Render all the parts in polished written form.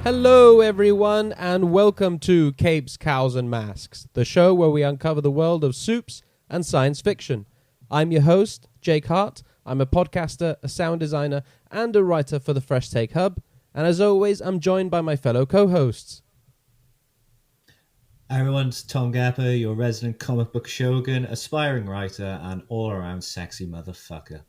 Hello, everyone, and welcome to Capes, Cowls Masks, the show where we uncover the world of soups and science fiction. I'm your host, Jake Hart. I'm a podcaster, a sound designer, and a writer for the Fresh Take Hub. And as always, I'm joined by my fellow co-hosts. Hi everyone, it's Tom Gapper, your resident comic book shogun, aspiring writer, and all-around sexy motherfucker.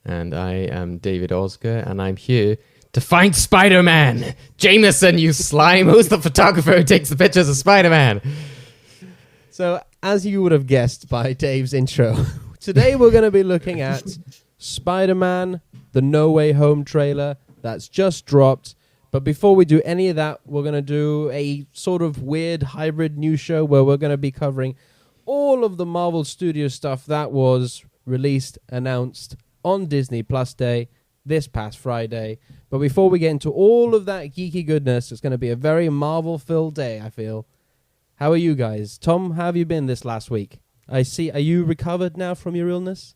And I am David Oscar, and I'm here to find Spider-Man! Jameson, you slime! Who's the photographer who takes the pictures of Spider-Man? So, as you would have guessed by Dave's intro, today we're going to be looking at Spider-Man, the No Way Home trailer that's just dropped. But before we do any of that, we're going to do a sort of weird hybrid news show where we're going to be covering all of the Marvel Studios stuff that was released, announced on Disney Plus Day this past Friday. But before we get into all of that geeky goodness, it's going to be a very Marvel-filled day, I feel. How are you guys? Tom, how have you been this last week? I see. Are you recovered now from your illness?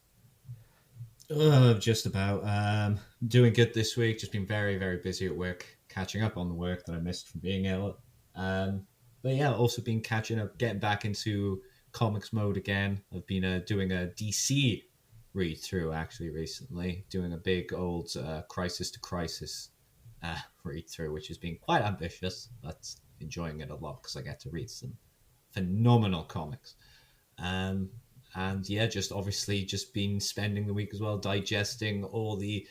Just about. Doing good this week. Just been very, very busy at work, catching up on the work that I missed from being ill. But yeah, also been catching up, getting back into comics mode again. I've been doing a DC read-through actually recently, doing a big old Crisis to Crisis read-through, which has been quite ambitious, but enjoying it a lot because I get to read some phenomenal comics. And yeah, just obviously just been spending the week as well digesting all the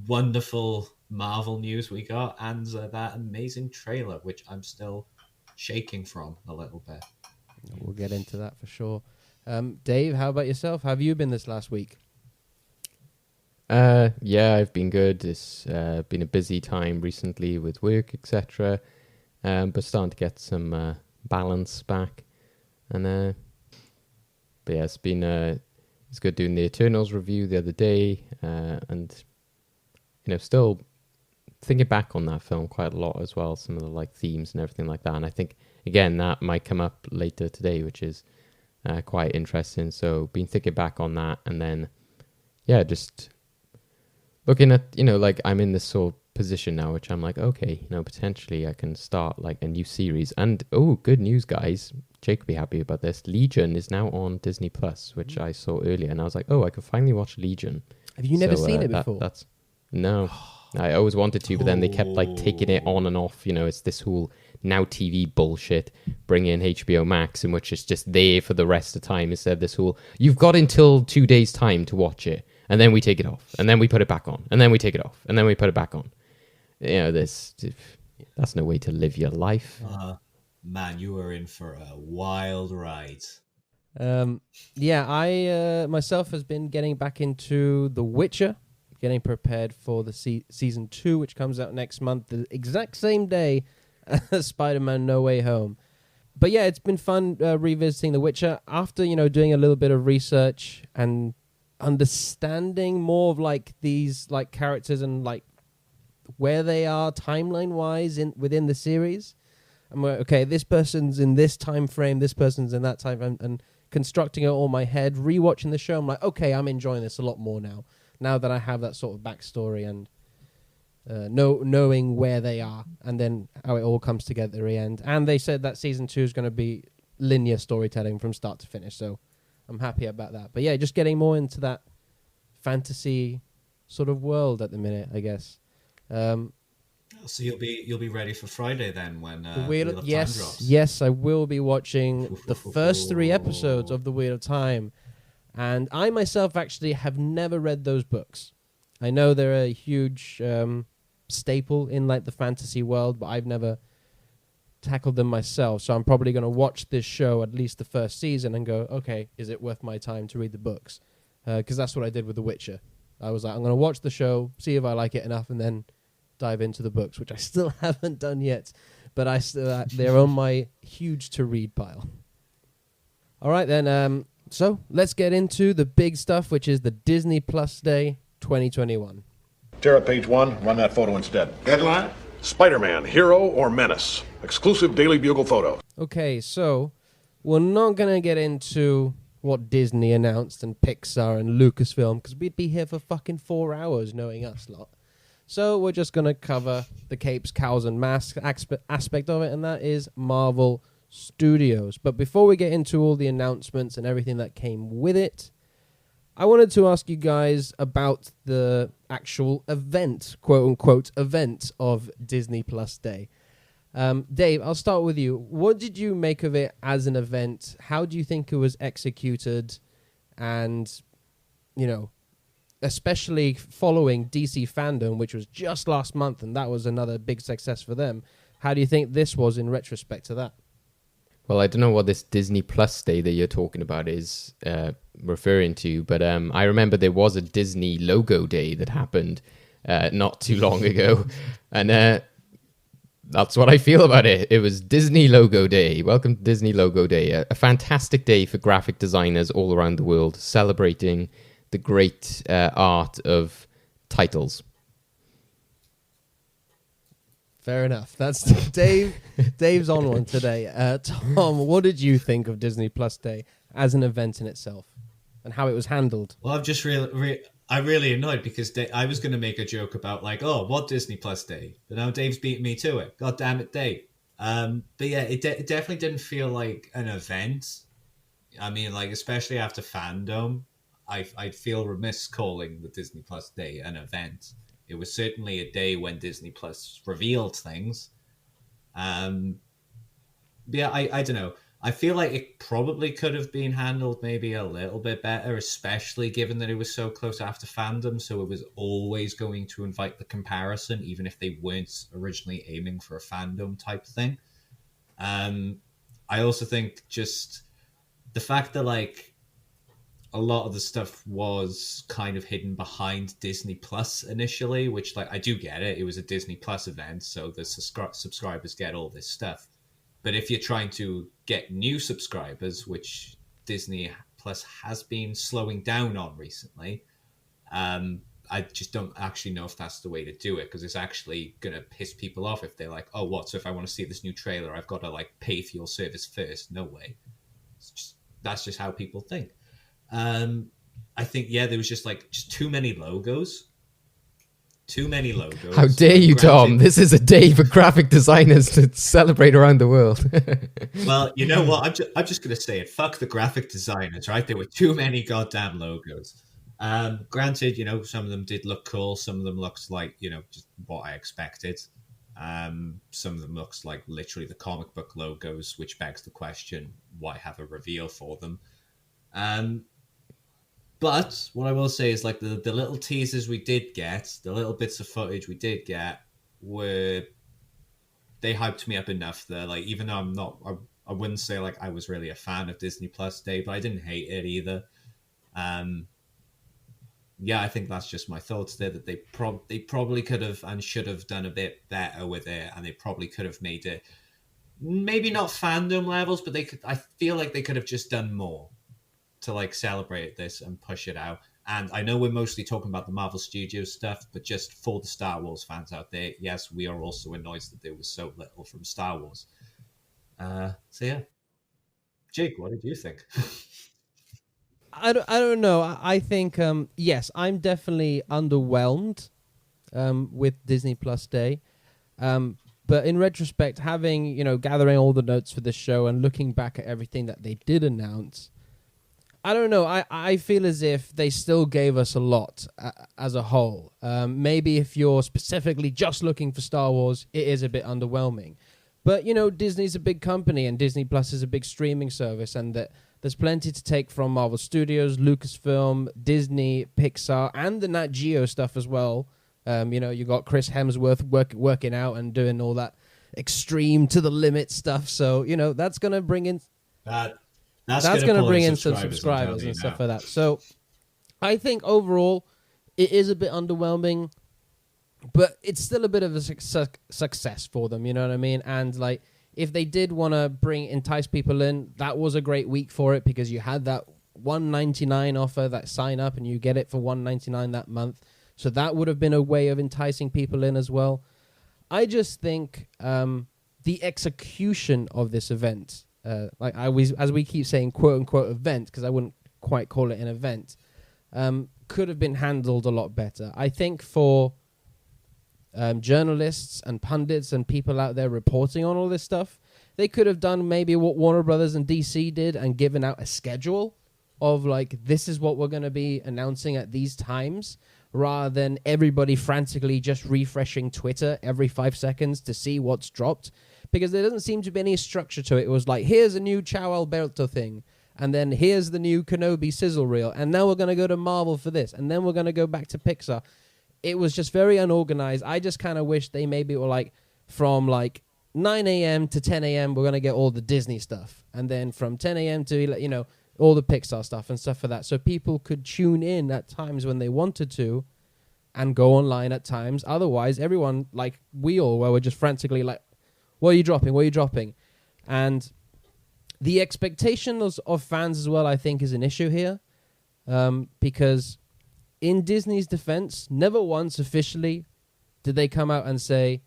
wonderful Marvel news we got and that amazing trailer, which I'm still shaking from a little bit. We'll get into that for sure. Dave, how about yourself? How have you been this last week? Yeah, I've been good. It's been a busy time recently with work, etc. But starting to get some balance back. And but yeah, it's been it's good doing the Eternals review the other day, and still thinking back on that film quite a lot as well. Some of the themes and everything like that. And I think again that might come up later today, which is quite interesting. So been thinking back on that, and then yeah, just looking at I'm in this sort of position now, which I'm like, okay, potentially I can start a new series. And good news, guys! Jake will be happy about this. Legion is now on Disney Plus, which I saw earlier, and I was like, I could finally watch Legion. Have you never seen it before? No. I always wanted to, but then they kept taking it on and off. It's this whole Now TV bullshit. Bring in HBO Max, in which it's just there for the rest of the time. Instead of this whole, you've got until 2 days time to watch it, and then we take it off, and then we put it back on, and then we take it off, and then we put it back on. That's no way to live your life. Man, you are in for a wild ride. Yeah, I myself has been getting back into The Witcher, getting prepared for the season 2, which comes out next month, the exact same day as Spider-Man No Way Home. But yeah, it's been fun revisiting The Witcher after doing a little bit of research and understanding more of these characters and where they are timeline wise within the series. I'm like, okay, this person's in this time frame, this person's in that time frame, and constructing it all in my head, rewatching the show. I'm like, okay, I'm enjoying this a lot more now that I have that sort of backstory and knowing where they are and then how it all comes together at the end. And they said that season 2 is going to be linear storytelling from start to finish, so I'm happy about that. But yeah, just getting more into that fantasy sort of world at the minute, I guess. So you'll be ready for Friday then when the Wheel of Time drops? Yes, I will be watching the first 3 episodes of The Wheel of Time. And I myself actually have never read those books. I know they're a huge staple in the fantasy world, but I've never tackled them myself. So I'm probably going to watch this show, at least the first season, and go, okay, is it worth my time to read the books? Because that's what I did with The Witcher. I was like, I'm going to watch the show, see if I like it enough, and then dive into the books, which I still haven't done yet. But they're on my huge to-read pile. All right, then. So let's get into the big stuff, which is the Disney Plus Day 2021. Tear up page 1, run that photo instead. Headline? Spider-Man, hero or menace? Exclusive Daily Bugle photo. Okay, so we're not going to get into what Disney announced and Pixar and Lucasfilm, because we'd be here for fucking 4 hours knowing us lot. So we're just going to cover the capes, cowls, and masks aspect of it, and that is Marvel Studios. But before we get into all the announcements and everything that came with it, I wanted to ask you guys about the actual event, quote-unquote event of Disney Plus Day. Dave, I'll start with you. What did you make of it as an event? How do you think it was executed? And, you know, especially following DC Fandom, which was just last month, and that was another big success for them. How do you think this was in retrospect to that? Well, I don't know what this Disney Plus Day that you're talking about is referring to, but I remember there was a Disney Logo Day that happened not too long ago, and that's what I feel about it. It was Disney Logo Day. Welcome to Disney Logo Day, a fantastic day for graphic designers all around the world, celebrating the great art of titles. Fair enough. That's Dave. Dave's on one today. Tom, what did you think of Disney Plus Day as an event in itself and how it was handled? Well, I'm just I'm really annoyed because I was going to make a joke about like, oh, what Disney Plus Day? But now Dave's beating me to it. God damn it, Dave. But yeah, it definitely didn't feel like an event. I mean, like, especially after Fandom, I'd feel remiss calling the Disney Plus Day an event. It was certainly a day when Disney Plus revealed things. Yeah, I don't know. I feel like it probably could have been handled maybe a little bit better, especially given that it was so close after Fandom. So it was always going to invite the comparison, even if they weren't originally aiming for a Fandom type thing. I also think just the fact that like a lot of the stuff was kind of hidden behind Disney Plus initially, which like I do get it. It was a Disney Plus event, so the subscribers get all this stuff. But if you're trying to get new subscribers, which Disney Plus has been slowing down on recently, I just don't actually know if that's the way to do it, because it's actually going to piss people off if they're like, oh, what? So if I want to see this new trailer, I've got to like pay for your service first? No way. That's just how people think. I think, yeah, there was just too many logos. Too many logos. How dare you, Tom? This is a day for graphic designers to celebrate around the world. Well, you know what? I'm just going to say it. Fuck the graphic designers, right? There were too many goddamn logos. Granted, you know, some of them did look cool. Some of them looks like, you know, just what I expected. Some of them looks like literally the comic book logos, which begs the question, why have a reveal for them? But what I will say is like the little teasers we did get, the little bits of footage we did get they hyped me up enough that like, even though I wouldn't say like I was really a fan of Disney Plus Day, but I didn't hate it either. Yeah, I think that's just my thoughts there, that they probably could have and should have done a bit better with it, and they probably could have made it maybe not Fandom levels, but I feel like they could have just done more to like celebrate this and push it out. And I know we're mostly talking about the Marvel Studios stuff, but just for the Star Wars fans out there, yes, we are also annoyed that there was so little from Star Wars. So yeah, Jake, what did you think? I don't know. I think yes, I'm definitely underwhelmed with Disney Plus Day. But in retrospect, gathering all the notes for this show and looking back at everything that they did announce, I don't know. I feel as if they still gave us a lot as a whole. Maybe if you're specifically just looking for Star Wars, it is a bit underwhelming. But, you know, Disney's a big company and Disney Plus is a big streaming service, and that there's plenty to take from Marvel Studios, Lucasfilm, Disney, Pixar, and the Nat Geo stuff as well. You know, you got Chris Hemsworth working out and doing all that extreme to the limit stuff. So, you know, that's going to bring in... That's going to bring in some subscribers and stuff like that. So I think overall it is a bit underwhelming, but it's still a bit of a success for them, you know what I mean? And like, if they did want to entice people in, that was a great week for it, because you had that $1.99 offer, that sign up and you get it for $1.99 that month. So that would have been a way of enticing people in as well. I just think the execution of this event, as we keep saying, quote unquote event, because I wouldn't quite call it an event, could have been handled a lot better. I think for journalists and pundits and people out there reporting on all this stuff. They could have done maybe what Warner Brothers and DC did and given out a schedule of like, this is what we're going to be announcing at these times, rather than everybody frantically just refreshing Twitter every 5 seconds to see what's dropped. Because there doesn't seem to be any structure to it. It was like, here's a new Ciao Alberto thing, and then here's the new Kenobi sizzle reel, and now we're going to go to Marvel for this, and then we're going to go back to Pixar. It was just very unorganized. I just kind of wish they maybe were like, from like 9 a.m. to 10 a.m. we're going to get all the Disney stuff, and then from 10 a.m. to, you know, all the Pixar stuff and stuff for that, so people could tune in at times when they wanted to and go online at times. Otherwise, everyone, like we all were just frantically like, what are you dropping? What are you dropping? And the expectations of fans as well, I think, is an issue here, because in Disney's defense, never once officially did they come out and say,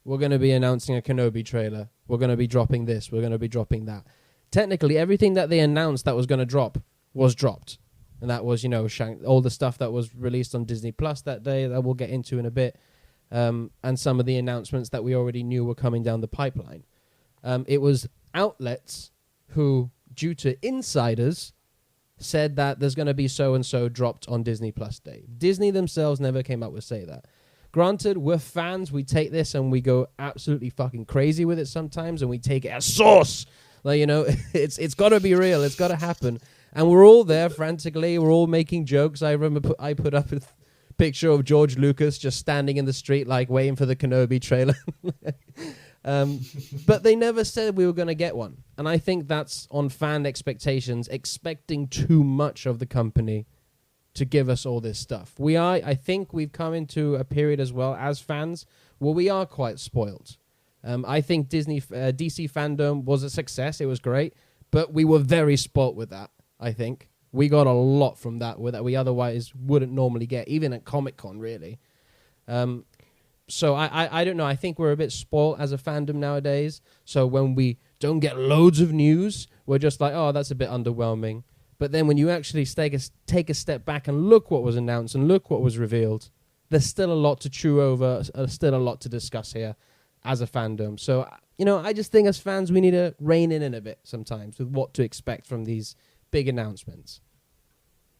we're going to be announcing a Kenobi trailer. We're going to be dropping this. We're going to be dropping that. Technically, everything that they announced that was going to drop was dropped. And that was, you know, all the stuff that was released on Disney Plus that day that we'll get into in a bit. And some of the announcements that we already knew were coming down the pipeline. It was outlets who, due to insiders, said that there's going to be so-and-so dropped on Disney Plus Day. Disney themselves never came out with say that. Granted, we're fans. We take this and we go absolutely fucking crazy with it sometimes, and we take it as sauce. Like, you know, it's got to be real. It's got to happen. And we're all there frantically. We're all making jokes. I remember I put up a picture of George Lucas just standing in the street, like waiting for the Kenobi trailer. But they never said we were going to get one. And I think that's on fan expectations, expecting too much of the company to give us all this stuff. I think we've come into a period as well as fans where we are quite spoiled. I think DC fandom was a success. It was great, but we were very spoilt with that. I think we got a lot from that we otherwise wouldn't normally get, even at Comic-Con, really. So I don't know. I think we're a bit spoiled as a fandom nowadays. So when we don't get loads of news, we're just like, oh, that's a bit underwhelming. But then when you actually take a step back and look what was announced and look what was revealed, there's still a lot to chew over, still a lot to discuss here as a fandom. So, you know, I just think as fans, we need to rein in a bit sometimes with what to expect from these big announcements.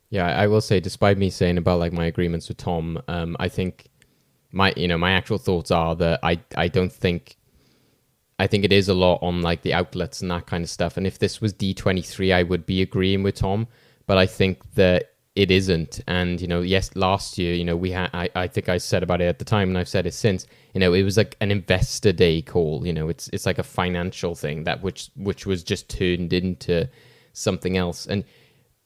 Yeah, I will say, despite me saying about like my agreements with Tom, I think my actual thoughts are that I think it is a lot on like the outlets and that kind of stuff. And if this was D23, I would be agreeing with Tom, but I think that it isn't. And, you know, yes, last year, you know, we had, I think I said about it at the time, and I've said it since, you know, it was like an investor day call, you know, it's like a financial thing that which was just turned into something else. And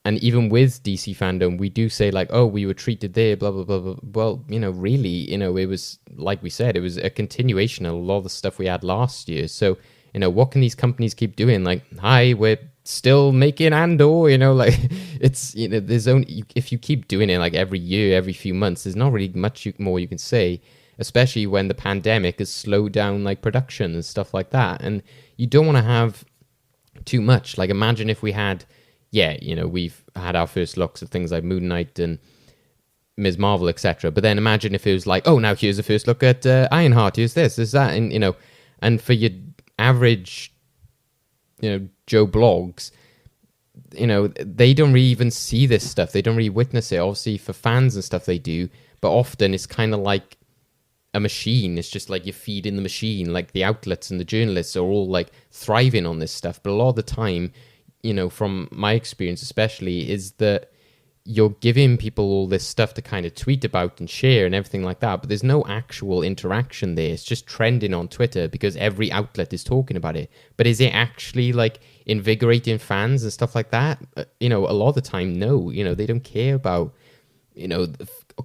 even with DC fandom, we do say like, oh, we were treated there, blah, blah, blah, blah. Well, you know, really, you know, it was, like we said, it was a continuation of a lot of the stuff we had last year. So, you know, what can these companies keep doing? Like, hi, we're still making Andor, you know, like, it's, you know, there's only, if you keep doing it like every year, every few months, there's not really much more you can say, especially when the pandemic has slowed down like production and stuff like that. And you don't want to have too much. Like, imagine if we had, yeah, you know, we've had our first looks at things like Moon Knight and Ms. Marvel, etc. But then imagine if it was like, oh, now here's the first look at Ironheart, here's this, there's that. And, you know, and for your average, you know, Joe Blogs, you know, they don't really even see this stuff. They don't really witness it. Obviously, for fans and stuff, they do. But often it's kind of like a machine. It's just like you're feeding the machine. Like the outlets and the journalists are all like thriving on this stuff. But a lot of the time, you know, from my experience especially, is that you're giving people all this stuff to kind of tweet about and share and everything like that, but there's no actual interaction there. It's just trending on Twitter because every outlet is talking about it. But is it actually like invigorating fans and stuff like that? You know, a lot of the time, no. You know, they don't care about, you know,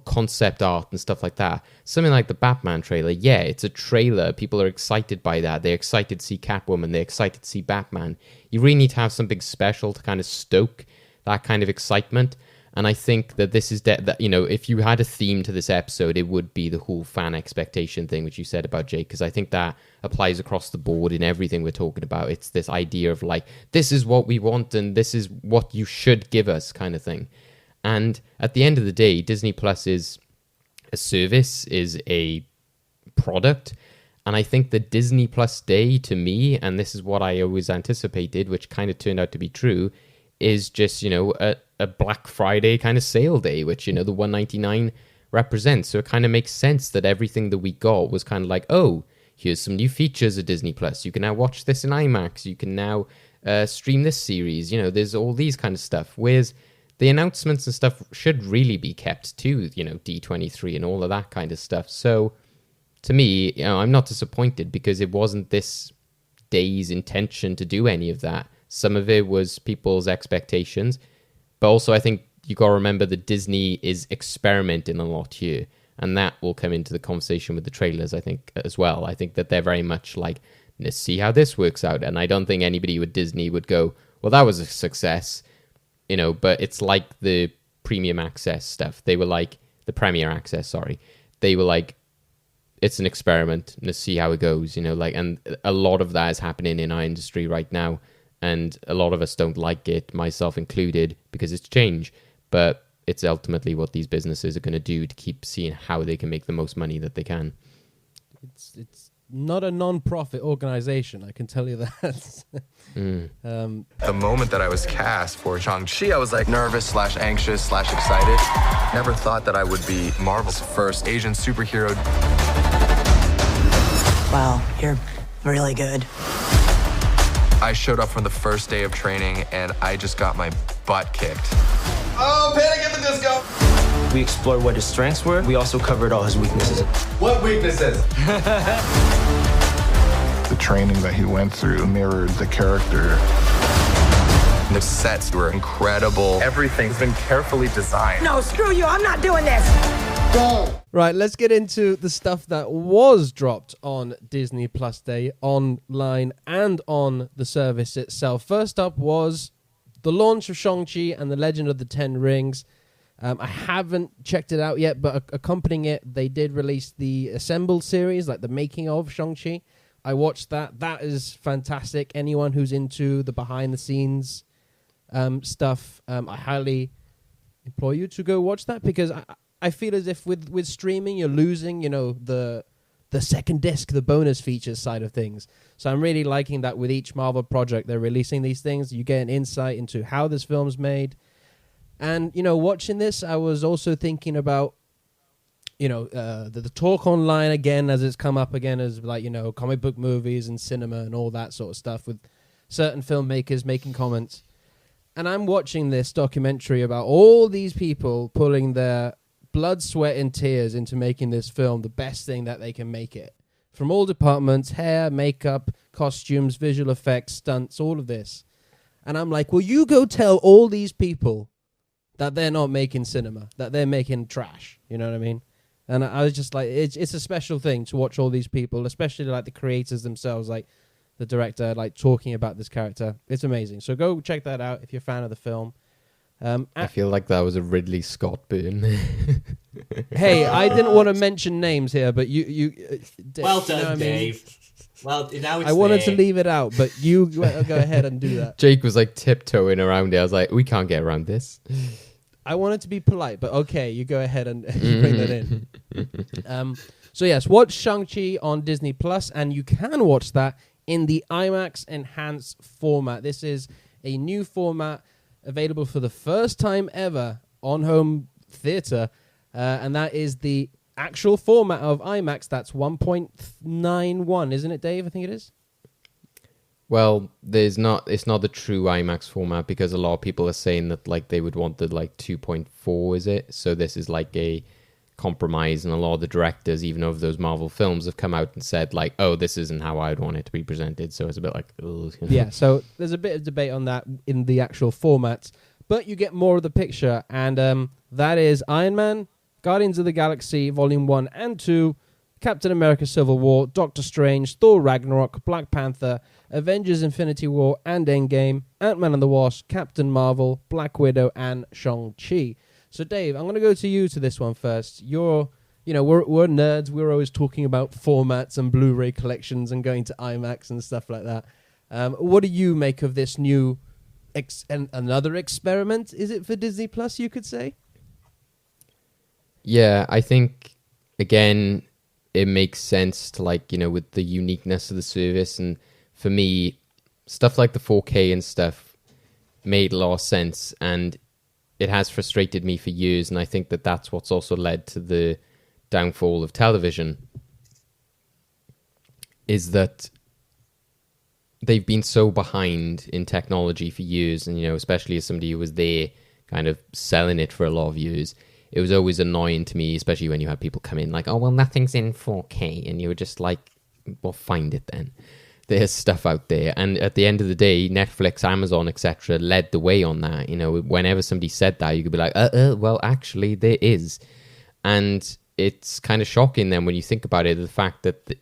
concept art and stuff like that. Something like the Batman trailer, yeah, it's a trailer. People are excited by that. They're excited to see Catwoman. They're excited to see Batman. You really need to have something special to kind of stoke that kind of excitement. And I think that this is that, you know, if you had a theme to this episode, it would be the whole fan expectation thing, which you said about Jake, because I think that applies across the board in everything we're talking about. It's this idea of like, this is what we want and this is what you should give us kind of thing. And at the end of the day, Disney Plus is a service, is a product. And I think the Disney Plus Day, to me, and this is what I always anticipated, which kind of turned out to be true, is just, a Black Friday kind of sale day, which, the $199 represents. So it kind of makes sense that everything that we got was kind of like, oh, here's some new features of Disney Plus. You can now watch this in IMAX. You can now stream this series. There's all these kind of stuff. Whereas the announcements and stuff should really be kept to, D23 and all of that kind of stuff. So to me, I'm not disappointed because it wasn't this day's intention to do any of that. Some of it was people's expectations. But also I think you got to remember that Disney is experimenting a lot here. And that will come into the conversation with the trailers, I think, as well. I think that they're very much like, let's see how this works out. And I don't think anybody with Disney would go, well, that was a success. But it's like the premium access stuff. They were like, the premier access, sorry. They were like, it's an experiment. Let's see how it goes, and a lot of that is happening in our industry right now. And a lot of us don't like it, myself included, because it's change. But it's ultimately what these businesses are going to do to keep seeing how they can make the most money that they can. It's not a non-profit organization, I can tell you that. The moment that I was cast for Shang-Chi, I was like nervous/anxious/excited. Never thought that I would be Marvel's first Asian superhero. Wow, you're really good. I showed up from the first day of training and I just got my butt kicked. Oh, Panic at the Disco! We explored what his strengths were. We also covered all his weaknesses. What weaknesses? The training that he went through mirrored the character. The sets were incredible. Everything's been carefully designed. No, screw you. I'm not doing this. Right, let's get into the stuff that was dropped on Disney Plus Day, online and on the service itself. First up was the launch of Shang-Chi and the Legend of the Ten Rings. I haven't checked it out yet, but accompanying it, they did release the Assembled series, like the making of Shang-Chi. I watched that. That is fantastic. Anyone who's into the behind-the-scenes stuff, I highly implore you to go watch that, because I feel as if with streaming, you're losing, the second disc, the bonus features side of things. So I'm really liking that with each Marvel project, they're releasing these things. You get an insight into how this film's made. And, watching this, I was also thinking about, the talk online again, as it's come up again as like, comic book movies and cinema and all that sort of stuff, with certain filmmakers making comments. And I'm watching this documentary about all these people pulling their blood, sweat, and tears into making this film the best thing that they can make it. From all departments, hair, makeup, costumes, visual effects, stunts, all of this. And I'm like, will you go tell all these people that they're not making cinema, that they're making trash? You know what I mean? And I was just like, it's a special thing to watch all these people, especially like the creators themselves, like the director, like talking about this character. It's amazing. So go check that out if you're a fan of the film. I feel like that was a Ridley Scott burn. Hey, I didn't want to mention names here, but you Well done, you know what I mean? Dave. Well, now it's I wanted there. to leave it out, but you go ahead and do that. Jake was like tiptoeing around it. I was like, we can't get around this. I wanted to be polite, but okay, you go ahead and bring that in. So yes, watch Shang-Chi on Disney Plus, and you can watch that in the IMAX Enhanced format. This is a new format available for the first time ever on home theater, and that is the actual format of IMAX. That's 1.91, isn't it, Dave? I think it is. Well, it's not the true IMAX format, because a lot of people are saying that like they would want the like 2.4, is it? So this is like a compromise, and a lot of the directors, even of those Marvel films, have come out and said like, oh, this isn't how I'd want it to be presented. So it's a bit like, ugh. Yeah, so there's a bit of debate on that in the actual formats, but you get more of the picture, and that is Iron Man, Guardians of the Galaxy Volume 1 and 2, Captain America Civil War, Doctor Strange, Thor Ragnarok, Black Panther, Avengers Infinity War and Endgame, Ant-Man and the Wasp, Captain Marvel, Black Widow, and Shang-Chi. So Dave, I'm going to go to you to this one first. We're nerds. We're always talking about formats and Blu-ray collections and going to IMAX and stuff like that. What do you make of this new another experiment? Is it for Disney Plus, you could say? Yeah, I think, again, it makes sense to, like, with the uniqueness of the service. And for me, stuff like the 4K and stuff made a lot of sense, and it has frustrated me for years. And I think that that's what's also led to the downfall of television, is that they've been so behind in technology for years. And, especially as somebody who was there kind of selling it for a lot of years, it was always annoying to me, especially when you had people come in like, oh, well, nothing's in 4K. And you were just like, well, find it then. There's stuff out there. And at the end of the day, Netflix, Amazon, etc. led the way on that. Whenever somebody said that, you could be like, well, actually, there is. And it's kind of shocking then when you think about it, the fact that,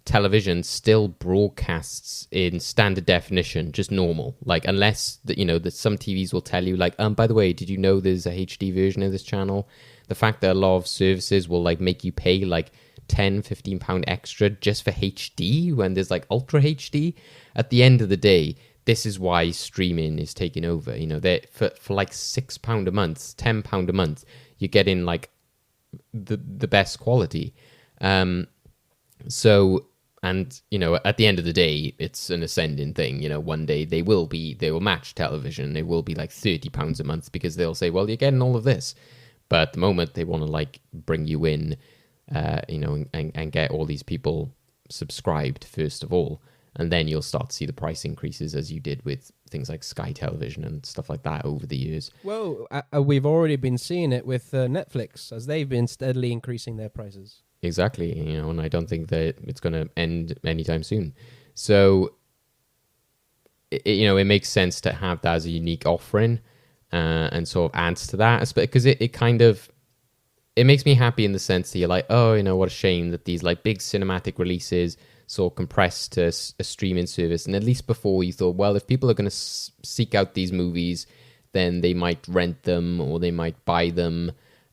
television still broadcasts in standard definition, just normal. Like, unless that some TVs will tell you, like, by the way, did you know there's a HD version of this channel? The fact that a lot of services will like make you pay like £10-15 extra just for HD when there's like Ultra HD. At the end of the day, this is why streaming is taking over. For like £6 a month, £10 a month, you're getting like the best quality. So, and, at the end of the day, it's an ascending thing. One day they will match television. They will be like £30 a month because they'll say, well, you're getting all of this. But at the moment, they want to like bring you in, and get all these people subscribed first of all. And then you'll start to see the price increases, as you did with things like Sky Television and stuff like that over the years. Well, we've already been seeing it with Netflix, as they've been steadily increasing their prices. Exactly, and I don't think that it's going to end anytime soon. So, it makes sense to have that as a unique offering, and sort of adds to that, because it makes me happy in the sense that you're like, oh, what a shame that these like big cinematic releases sort of compressed to a streaming service. And at least before, you thought, well, if people are going to seek out these movies, then they might rent them or they might buy them,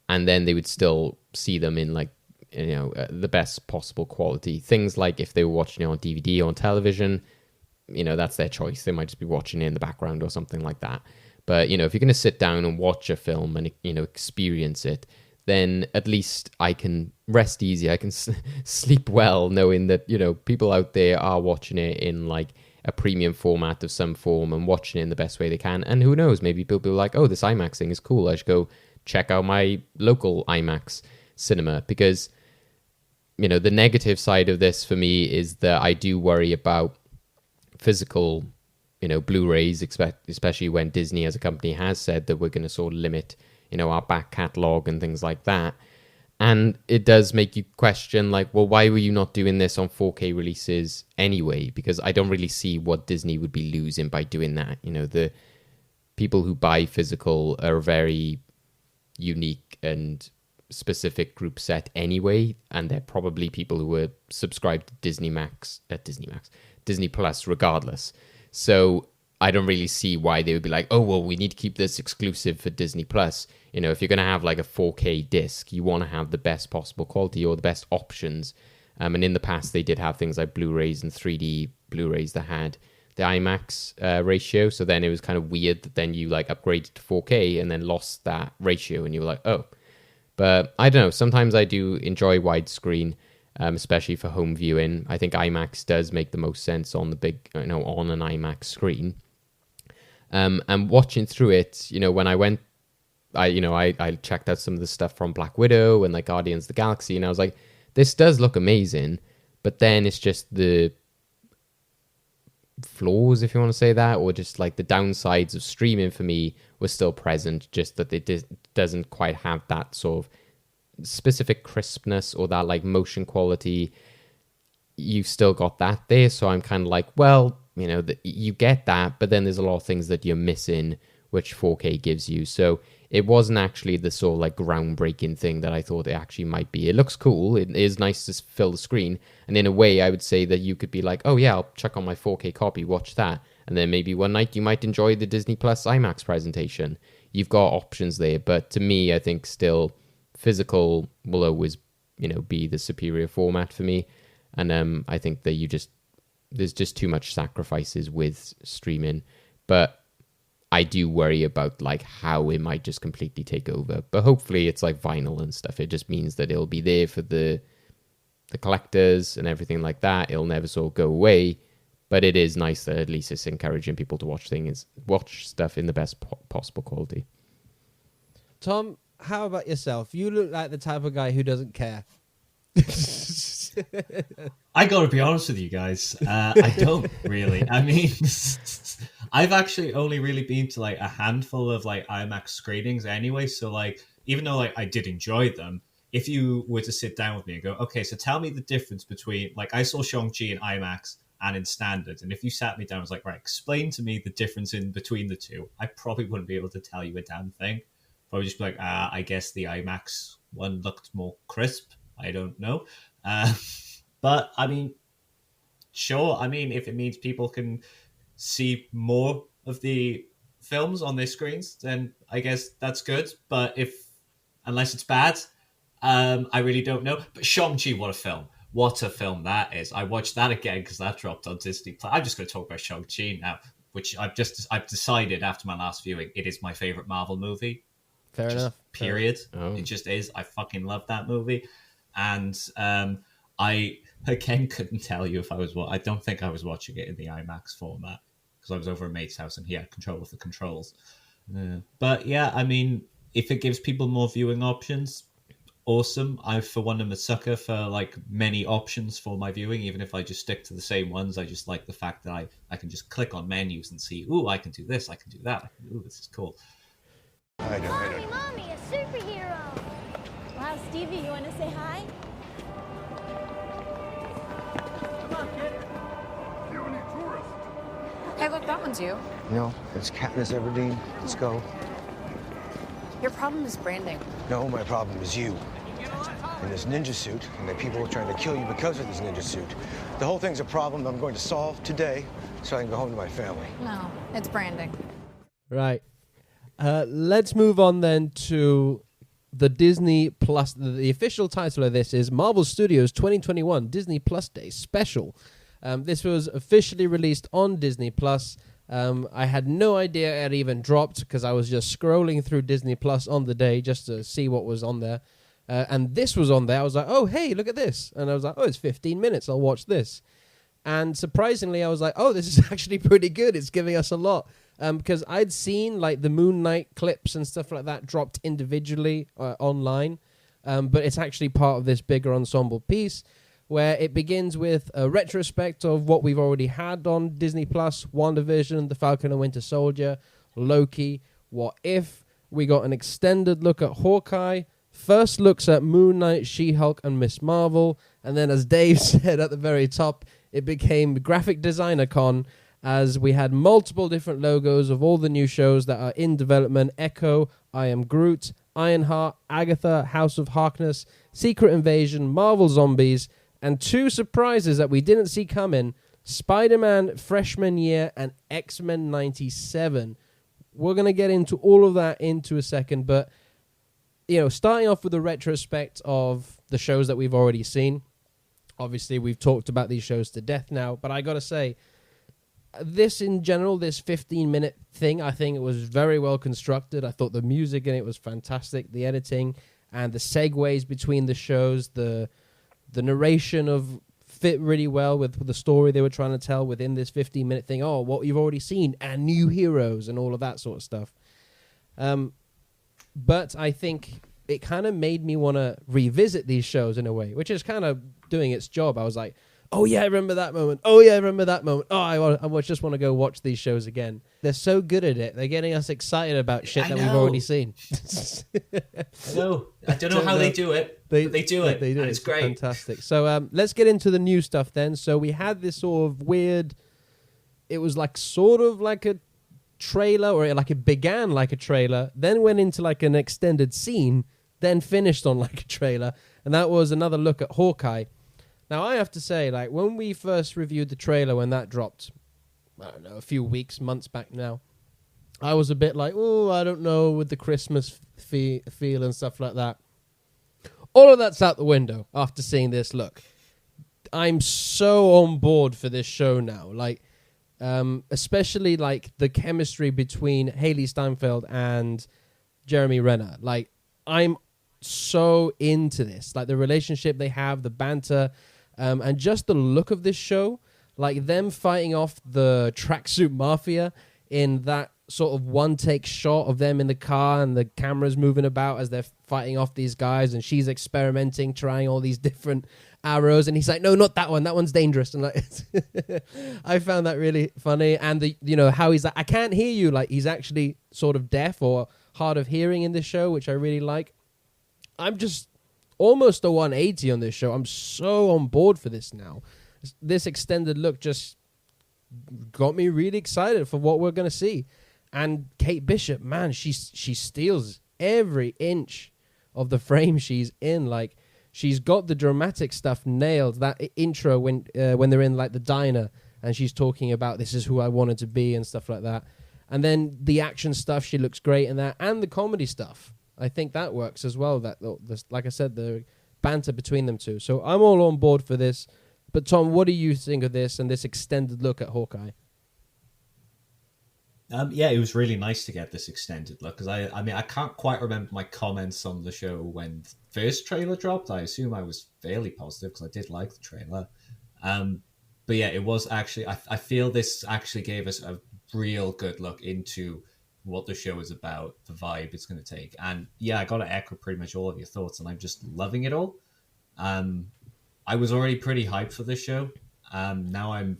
and then they would still see them in like, the best possible quality. Things like if they were watching it on DVD or on television, that's their choice. They might just be watching it in the background or something like that. But, if you're going to sit down and watch a film and, experience it, then at least I can rest easy. I can sleep well knowing that, people out there are watching it in like a premium format of some form and watching it in the best way they can. And who knows, maybe people will be like, oh, this IMAX thing is cool. I should go check out my local IMAX cinema. Because, the negative side of this for me is that I do worry about physical, Blu-rays, especially when Disney as a company has said that we're going to sort of limit, our back catalogue and things like that. And it does make you question, like, well, why were you not doing this on 4K releases anyway? Because I don't really see what Disney would be losing by doing that. The people who buy physical are a very unique and specific group set anyway, and they're probably people who were subscribed to Disney Plus regardless. So I don't really see why they would be like, oh, well, we need to keep this exclusive for Disney Plus. If you're going to have like a 4K disc, you want to have the best possible quality or the best options. And in the past, they did have things like Blu-rays and 3D Blu-rays that had the IMAX ratio. So then it was kind of weird that then you like upgraded to 4K and then lost that ratio, and you were like, oh. But I don't know. Sometimes I do enjoy widescreen, especially for home viewing. I think IMAX does make the most sense on the big, on an IMAX screen. And watching through it, when I went, I checked out some of the stuff from Black Widow and like Guardians of the Galaxy, and I was like, this does look amazing. But then it's just the flaws, if you want to say that, or just like the downsides of streaming for me were still present, just that it doesn't quite have that sort of specific crispness or that like motion quality. You've still got that there, so I'm kind of like, well, you get that, but then there's a lot of things that you're missing, which 4K gives you. So it wasn't actually the sort of like groundbreaking thing that I thought it actually might be. It looks cool. It is nice to fill the screen. And in a way, I would say that you could be like, oh yeah, I'll check on my 4K copy, watch that. And then maybe one night you might enjoy the Disney Plus IMAX presentation. You've got options there. But to me, I think still physical will always, be the superior format for me. And I think that there's just too much sacrifices with streaming. But I do worry about like how it might just completely take over. But hopefully it's like vinyl and stuff. It just means that it'll be there for the the collectors and everything like that. It'll never sort of go away, but it is nice that at least it's encouraging people to watch stuff in the best possible quality. Tom, how about yourself? You look like the type of guy who doesn't care. I gotta be honest with you guys. I don't really. I mean, I've actually only really been to like a handful of like IMAX screenings anyway. So like, even though like I did enjoy them, if you were to sit down with me and go, okay, so tell me the difference between, like, I saw Shang-Chi in IMAX and in standard, and if you sat me down and was like, right, explain to me the difference in between the two, I probably wouldn't be able to tell you a damn thing. I would just be like, I guess the IMAX one looked more crisp. I don't know. But I mean, sure. I mean, if it means people can see more of the films on their screens, then I guess that's good. But unless it's bad, I really don't know. But Shang-Chi, what a film. What a film that is. I watched that again because that dropped on Disney+. I'm just going to talk about Shang-Chi now, which I've decided after my last viewing, it is my favorite Marvel movie. Fair enough. Period. Oh. It just is. I fucking love that movie. And I, again, couldn't tell you if I don't think I was watching it in the IMAX format because I was over a mate's house and he had control of the controls. But yeah, I mean, if it gives people more viewing options, awesome. I, for one, am a sucker for like many options for my viewing, even if I just stick to the same ones. I just like the fact that I can just click on menus and see, ooh, I can do this, I can do that. Ooh, this is cool. Mommy, a superhero. Wow, Stevie, you want to say hi? Come on, kid. You any tourists? Hey, look, that one's you. No, it's Katniss Everdeen. Let's go. Your problem is branding. No, my problem is you. In this ninja suit, and the people are trying to kill you because of this ninja suit. The whole thing's a problem I'm going to solve today so I can go home to my family. No, it's branding. Right. Let's move on then to the Disney Plus. The official title of this is Marvel Studios 2021 Disney Plus Day Special. This was officially released on Disney Plus. I had no idea it even dropped because I was just scrolling through Disney Plus on the day just to see what was on there. And this was on there. I was like, oh, hey, look at this. And I was like, oh, it's 15 minutes. I'll watch this. And surprisingly, I was like, oh, this is actually pretty good. It's giving us a lot. Because I'd seen like the Moon Knight clips and stuff like that dropped individually online. But it's actually part of this bigger ensemble piece where it begins with a retrospect of what we've already had on Disney Plus: WandaVision, The Falcon and Winter Soldier, Loki, What If. We got an extended look at Hawkeye, first looks at Moon Knight, She-Hulk, and Miss Marvel, and then, as Dave said at the very top, it became Graphic Designer Con, as we had multiple different logos of all the new shows that are in development: Echo, I Am Groot, Ironheart, Agatha, House of Harkness, Secret Invasion, Marvel Zombies, and two surprises that we didn't see coming: Spider-Man Freshman Year and X-Men 97. We're going to get into all of that into a second, but starting off with a retrospect of the shows that we've already seen. Obviously, we've talked about these shows to death now, but I got to say, this in general, this 15-minute thing, I think it was very well constructed. I thought the music in it was fantastic, the editing and the segues between the shows, the narration fit really well with the story they were trying to tell within this 15-minute thing. Oh, what you've already seen and new heroes and all of that sort of stuff. But I think it kind of made me want to revisit these shows in a way, which is kind of doing its job. I was like, oh, yeah, I remember that moment. Oh, yeah, I remember that moment. Oh, I just want to go watch these shows again. They're so good at it. They're getting us excited about shit that we've already seen. No, I don't know how they do it, but they do it. They do. And it's great. Fantastic. So let's get into the new stuff then. So we had this sort of weird, it was like sort of like a trailer, or like it began like a trailer, then went into like an extended scene, then finished on like a trailer. And that was another look at Hawkeye. Now, I have to say, like, when we first reviewed the trailer when that dropped, I don't know, a few months back now, I was a bit like, oh, I don't know, with the Christmas feel and stuff like that. All of that's out the window after seeing this look. I'm so on board for this show now. Like, especially, like, the chemistry between Haley Steinfeld and Jeremy Renner. Like, I'm so into this. Like the relationship they have, the banter, and just the look of this show. Like them fighting off the tracksuit mafia in that sort of one-take shot of them in the car and the cameras moving about as they're fighting off these guys, and she's experimenting, trying all these different arrows, and he's like, no, not that one, that one's dangerous. And like, I found that really funny. And the, you know, how he's like, I can't hear you, like he's actually sort of deaf or hard of hearing in this show, which I really like. I'm just almost a 180 on this show. I'm so on board for this now. This extended look just got me really excited for what we're going to see. And Kate Bishop, man, she steals every inch of the frame she's in. Like, she's got the dramatic stuff nailed. That intro when they're in like the diner and she's talking about this is who I wanted to be and stuff like that. And then the action stuff, she looks great in that, and the comedy stuff. I think that works as well. That, like I said, the banter between them two. So I'm all on board for this. But Tom, what do you think of this and this extended look at Hawkeye? Yeah, it was really nice to get this extended look, because I mean, I can't quite remember my comments on the show when the first trailer dropped. I assume I was fairly positive because I did like the trailer. But yeah, it was actually, I feel this actually gave us a real good look into what the show is about, the vibe it's going to take. And yeah, I got to echo pretty much all of your thoughts, and I'm just loving it all. I was already pretty hyped for this show. Now I'm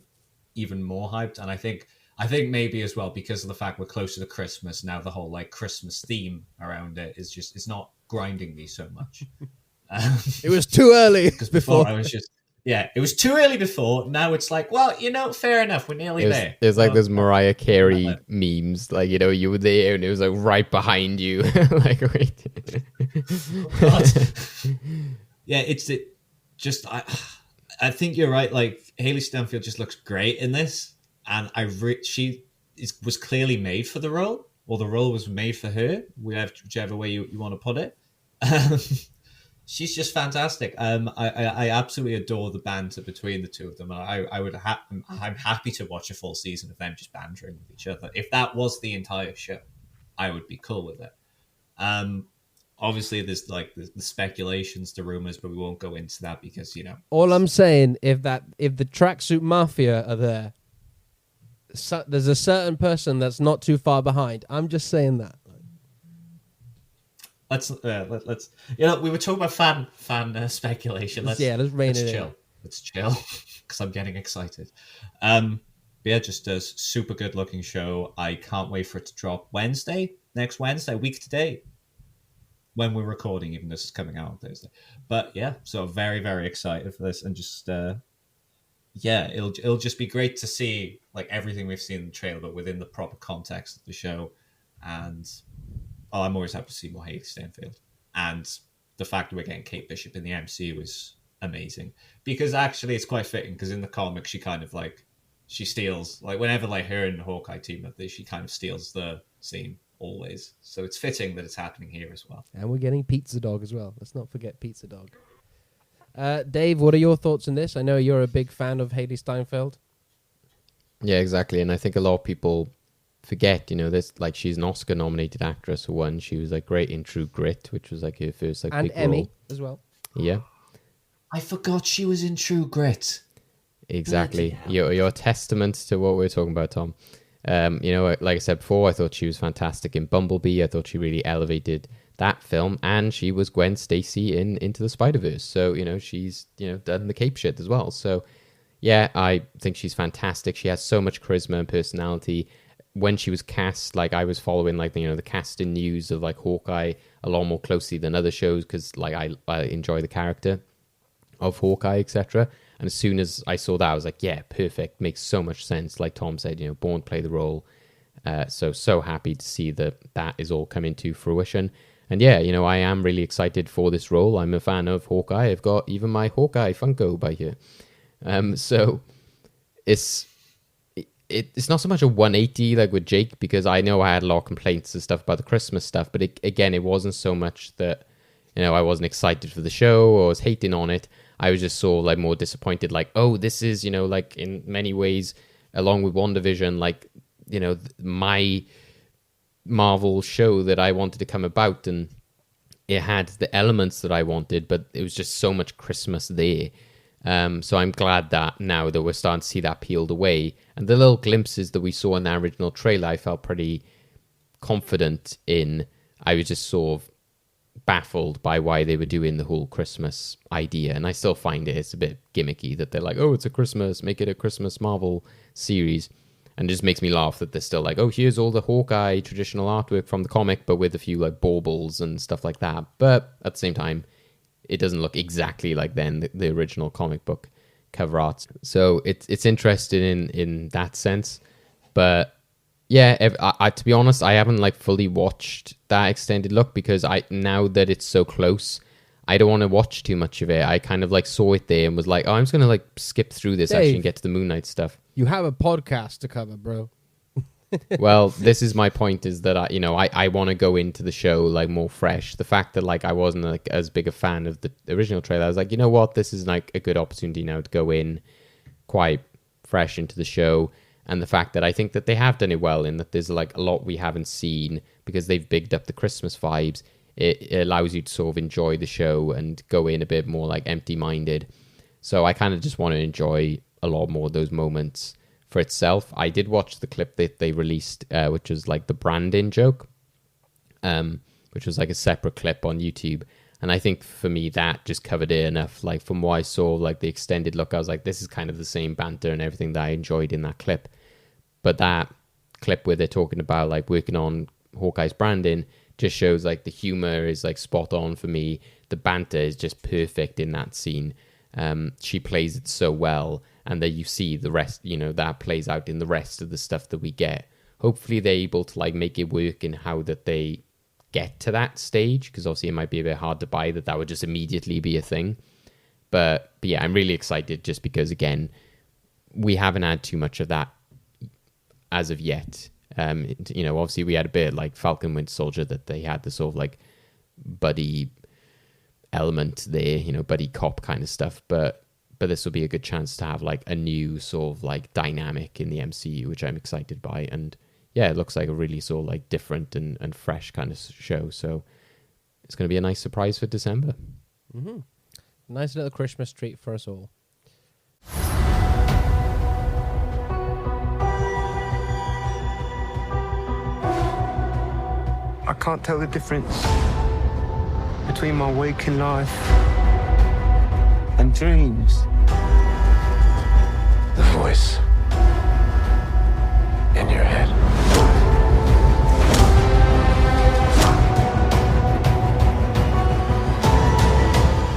even more hyped, and I think maybe as well because of the fact we're closer to Christmas now, the whole like Christmas theme around it is just, it's not grinding me so much. It was too early because before I was just, yeah, it was too early before. Now it's like, well, you know, fair enough, we're nearly there. There's like those Mariah Carey memes, like, you know, you were there and it was like right behind you. Like, wait. Yeah, I think you're right. Like, Haley Stanfield just looks great in this, and she was clearly made for the role, or the role was made for her, whichever way you want to put it. She's just fantastic. I absolutely adore the banter between the two of them. I'm happy to watch a full season of them just bantering with each other. If that was the entire show, I would be cool with it. Obviously, there's like the speculations, the rumors, but we won't go into that because, you know. All I'm saying, if the tracksuit mafia are there, there's a certain person that's not too far behind. I'm just saying that. Let's you know, we were talking about fan speculation. Let's rein it chill. in. Let's chill because I'm getting excited. Yeah, just a super good looking show. I can't wait for it to drop next Wednesday, week today, when we're recording, even though this is coming out on Thursday. But yeah, so very, very excited for this, and just yeah, it'll just be great to see like everything we've seen in the trailer, but within the proper context of the show. And I'm always happy to see more Haley Stanfield, and the fact that we're getting Kate Bishop in the MCU was amazing, because actually it's quite fitting, because in the comics she kind of like, she steals, like whenever like her and Hawkeye team up, she kind of steals the scene always. So it's fitting that it's happening here as well. And we're getting Pizza Dog as well. Let's not forget Pizza Dog. Dave, what are your thoughts on this? I know you're a big fan of Haley Steinfeld. Yeah, exactly. And I think a lot of people forget, you know, this, like, she's an Oscar nominated actress for one. She was like great in True Grit, which was like her first like and big Emmy role as well. Yeah, I forgot she was in True Grit. Exactly. You're a testament to what we're talking about, Tom. You know, like I said before, I thought she was fantastic in Bumblebee. I thought she really elevated that film, and she was Gwen Stacy in Into the Spider-Verse. So, you know, she's, you know, done the cape shit as well. So yeah, I think she's fantastic. She has so much charisma and personality. When she was cast, like, I was following, like, you know, the casting news of like Hawkeye a lot more closely than other shows, because like I enjoy the character of Hawkeye, etc. And as soon as I saw that, I was like, yeah, perfect, makes so much sense. Like Tom said, you know, born to play the role. So happy to see that is all coming to fruition. And yeah, you know, I am really excited for this role. I'm a fan of Hawkeye. I've got even my Hawkeye Funko by here. So it's not so much a 180 like with Jake, because I know I had a lot of complaints and stuff about the Christmas stuff, but it wasn't so much that, you know, I wasn't excited for the show or was hating on it. I was just so like more disappointed, like, oh, this is, you know, like in many ways, along with WandaVision, like, you know, my Marvel show that I wanted to come about, and it had the elements that I wanted, but it was just so much Christmas there. So I'm glad that now that we're starting to see that peeled away, and the little glimpses that we saw in the original trailer, I felt pretty confident in. I was just sort of baffled by why they were doing the whole Christmas idea, and I still find it's a bit gimmicky that they're like, oh, it's a Christmas, make it a Christmas Marvel series, and it just makes me laugh that they're still like, oh, here's all the Hawkeye traditional artwork from the comic, but with a few like baubles and stuff like that. But at the same time, it doesn't look exactly like the original comic book cover art. So it's interesting in that sense. But yeah, I to be honest, I haven't like fully watched that extended look because now that it's so close, I don't want to watch too much of it. I kind of like saw it there and was like, oh, I'm just gonna like skip through this, Dave, actually, and get to the Moon Knight stuff. You have a podcast to cover, bro. Well, this is my point, is that I want to go into the show like more fresh. The fact that like I wasn't like as big a fan of the original trailer, I was like, you know what, this is like a good opportunity now to go in quite fresh into the show. And the fact that I think that they have done it well, in that there's like a lot we haven't seen because they've bigged up the Christmas vibes. It allows you to sort of enjoy the show and go in a bit more like empty-minded. So I kind of just want to enjoy a lot more of those moments for itself. I did watch the clip that they released, which was like the Brandon joke, which was like a separate clip on YouTube. And I think for me, that just covered it enough. Like from what I saw, like the extended look, I was like, this is kind of the same banter and everything that I enjoyed in that clip. But that clip where they're talking about like working on Hawkeye's branding just shows like the humor is like spot on for me. The banter is just perfect in that scene. She plays it so well. And then you see the rest, that plays out in the rest of the stuff that we get. Hopefully they're able to like make it work in how that they get to that stage, because obviously it might be a bit hard to buy that would just immediately be a thing. But yeah, I'm really excited just because, again, we haven't had too much of that as of yet. Obviously we had a bit like Falcon Winter Soldier, that they had the sort of like buddy element there, buddy cop kind of stuff. But this will be a good chance to have like a new sort of like dynamic in the MCU, which I'm excited by. And yeah, it looks like a really sort of like different and fresh kind of show. So it's going to be a nice surprise for December. Mm-hmm. Nice little Christmas treat for us all. I can't tell the difference between my waking life and dreams. The voice in your head.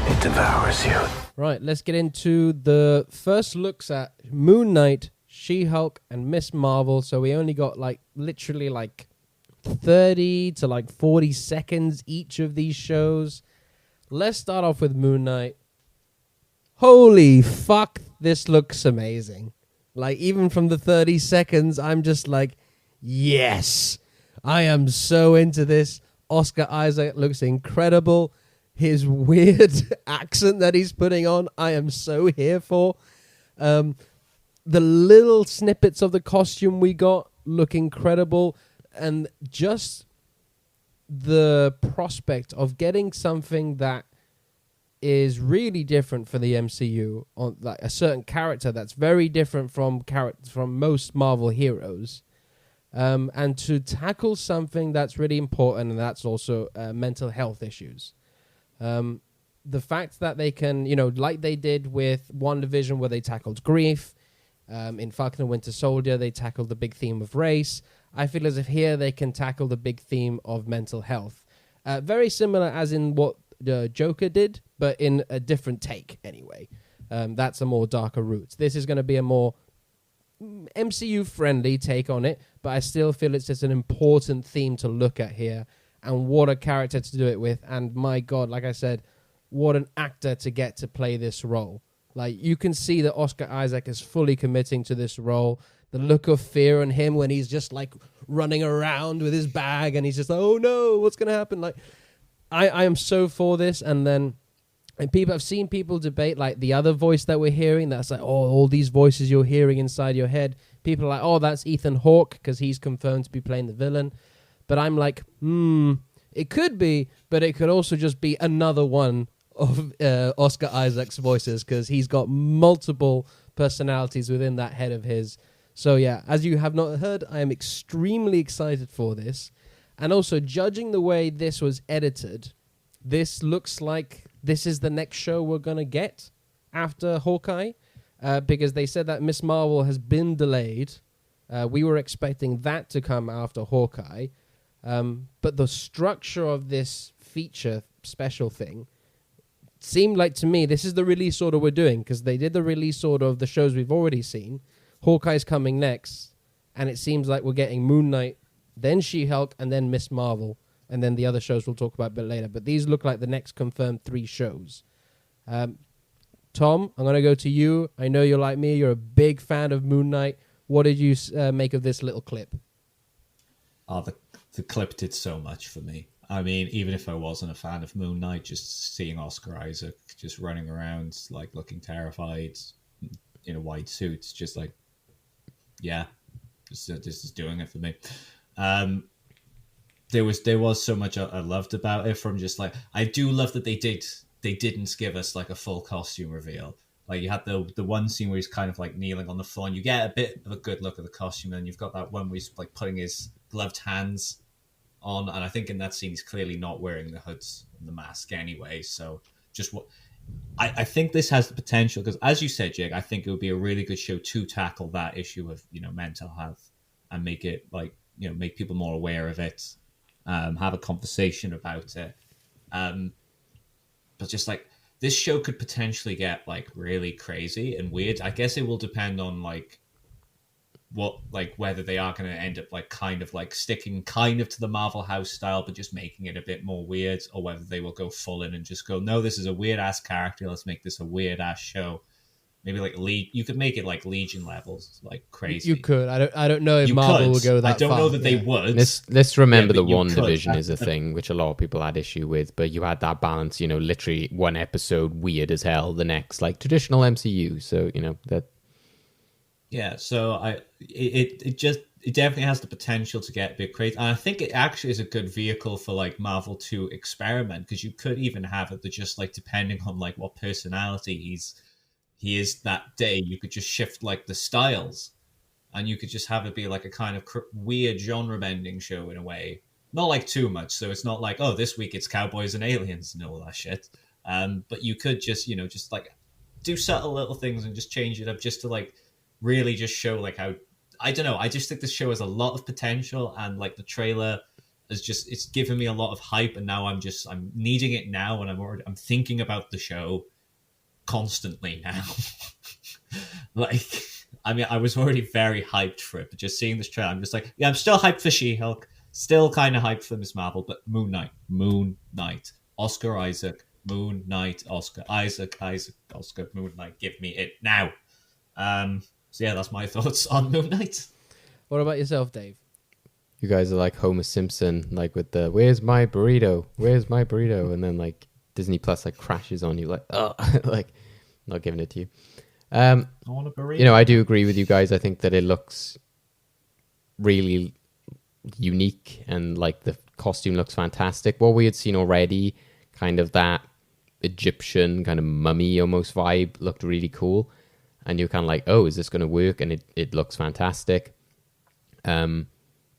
It devours you. Right, let's get into the first looks at Moon Knight, She-Hulk, and Miss Marvel. So we only got like literally like 30 to like 40 seconds each of these shows. Let's start off with Moon Knight. Holy fuck, this looks amazing. Like, even from the 30 seconds, I'm just like, yes, I am so into this. Oscar Isaac looks incredible. His weird accent that he's putting on, I am so here for. The little snippets of the costume we got look incredible. And just the prospect of getting something that is really different for the MCU, on like a certain character that's very different from most Marvel heroes, and to tackle something that's really important, and that's also mental health issues. The fact that they can, like they did with WandaVision, where they tackled grief, in Falcon and Winter Soldier, they tackled the big theme of race. I feel as if here they can tackle the big theme of mental health. Very similar as in what the Joker did, but in a different take anyway. That's a more darker route. This is going to be a more MCU-friendly take on it, but I still feel it's just an important theme to look at here, and what a character to do it with. And my God, like I said, what an actor to get to play this role. Like, you can see that Oscar Isaac is fully committing to this role. The look of fear on him when he's just like running around with his bag and he's just like, oh no, what's going to happen? Like, I am so for this. And I've seen people debate like the other voice that we're hearing. That's like, oh, all these voices you're hearing inside your head. People are like, oh, that's Ethan Hawke because he's confirmed to be playing the villain. But I'm like, It could be, but it could also just be another one of Oscar Isaac's voices, because he's got multiple personalities within that head of his. So yeah, as you have not heard, I am extremely excited for this. And also, judging the way this was edited, this looks like this is the next show we're going to get after Hawkeye, because they said that Miss Marvel has been delayed. We were expecting that to come after Hawkeye. But the structure of this feature special thing seemed like, to me, this is the release order we're doing, because they did the release order of the shows we've already seen. Hawkeye's coming next, and it seems like we're getting Moon Knight, then She-Hulk, and then Miss Marvel, and then the other shows we'll talk about a bit later. But these look like the next confirmed 3 shows. Tom, I'm going to go to you. I know you're like me. You're a big fan of Moon Knight. What did you make of this little clip? Oh, the clip did so much for me. I mean, even if I wasn't a fan of Moon Knight, just seeing Oscar Isaac just running around, like, looking terrified in a white suit, just like, yeah, this is doing it for me. There was so much I loved about it, from just like, I do love that they didn't give us like a full costume reveal. Like, you had the one scene where he's kind of like kneeling on the floor, and you get a bit of a good look at the costume, and you've got that one where he's like putting his gloved hands on, and I think in that scene he's clearly not wearing the hoods and the mask anyway. So just what I think this has the potential, because as you said, Jake, I think it would be a really good show to tackle that issue of, you know, mental health, and make it like, you know, make people more aware of it, have a conversation about it. But just like, this show could potentially get like really crazy and weird. I guess it will depend on like what, like, whether they are going to end up like kind of like sticking kind of to the Marvel house style, but just making it a bit more weird, or whether they will go full in and just go, no, this is a weird ass character, let's make this a weird ass show. Maybe like you could make it like Legion levels, like crazy. You could. I don't know if Marvel would go that far. I don't know that they would. Let's remember the WandaVision is a thing which a lot of people had issue with, but you had that balance, you know, literally one episode weird as hell, the next like traditional MCU. So, you know, that. Yeah, so it definitely has the potential to get a bit crazy, and I think it actually is a good vehicle for like Marvel to experiment, because you could even have it that just like, depending on like what personality he is that day, you could just shift like the styles, and you could just have it be like a kind of weird genre bending show in a way, not like too much. So it's not like, oh, this week it's cowboys and aliens and all that shit. But you could just, you know, just like do subtle little things and just change it up, just to like really just show like how, I don't know, I just think this show has a lot of potential, and like the trailer is just, it's given me a lot of hype, and now I'm needing it now, and I'm thinking about the show constantly now. Like, I mean, I was already very hyped for it, but just seeing this trailer, I'm just like, yeah, I'm still hyped for She-Hulk, still kind of hyped for Miss Marvel, but Moon Knight, Oscar Isaac, Moon Knight, Oscar Isaac, Oscar, Moon Knight, give me it now. So yeah, that's my thoughts on Moon Knight. What about yourself, Dave? You guys are like Homer Simpson, like with the "Where's my burrito? Where's my burrito?" and then like Disney Plus like crashes on you, like, oh, like not giving it to you. I want a burrito. You know, I do agree with you guys. I think that it looks really unique, and like the costume looks fantastic. What we had seen already, kind of that Egyptian kind of mummy almost vibe, looked really cool. And you're kind of like, oh, is this going to work? And it looks fantastic. And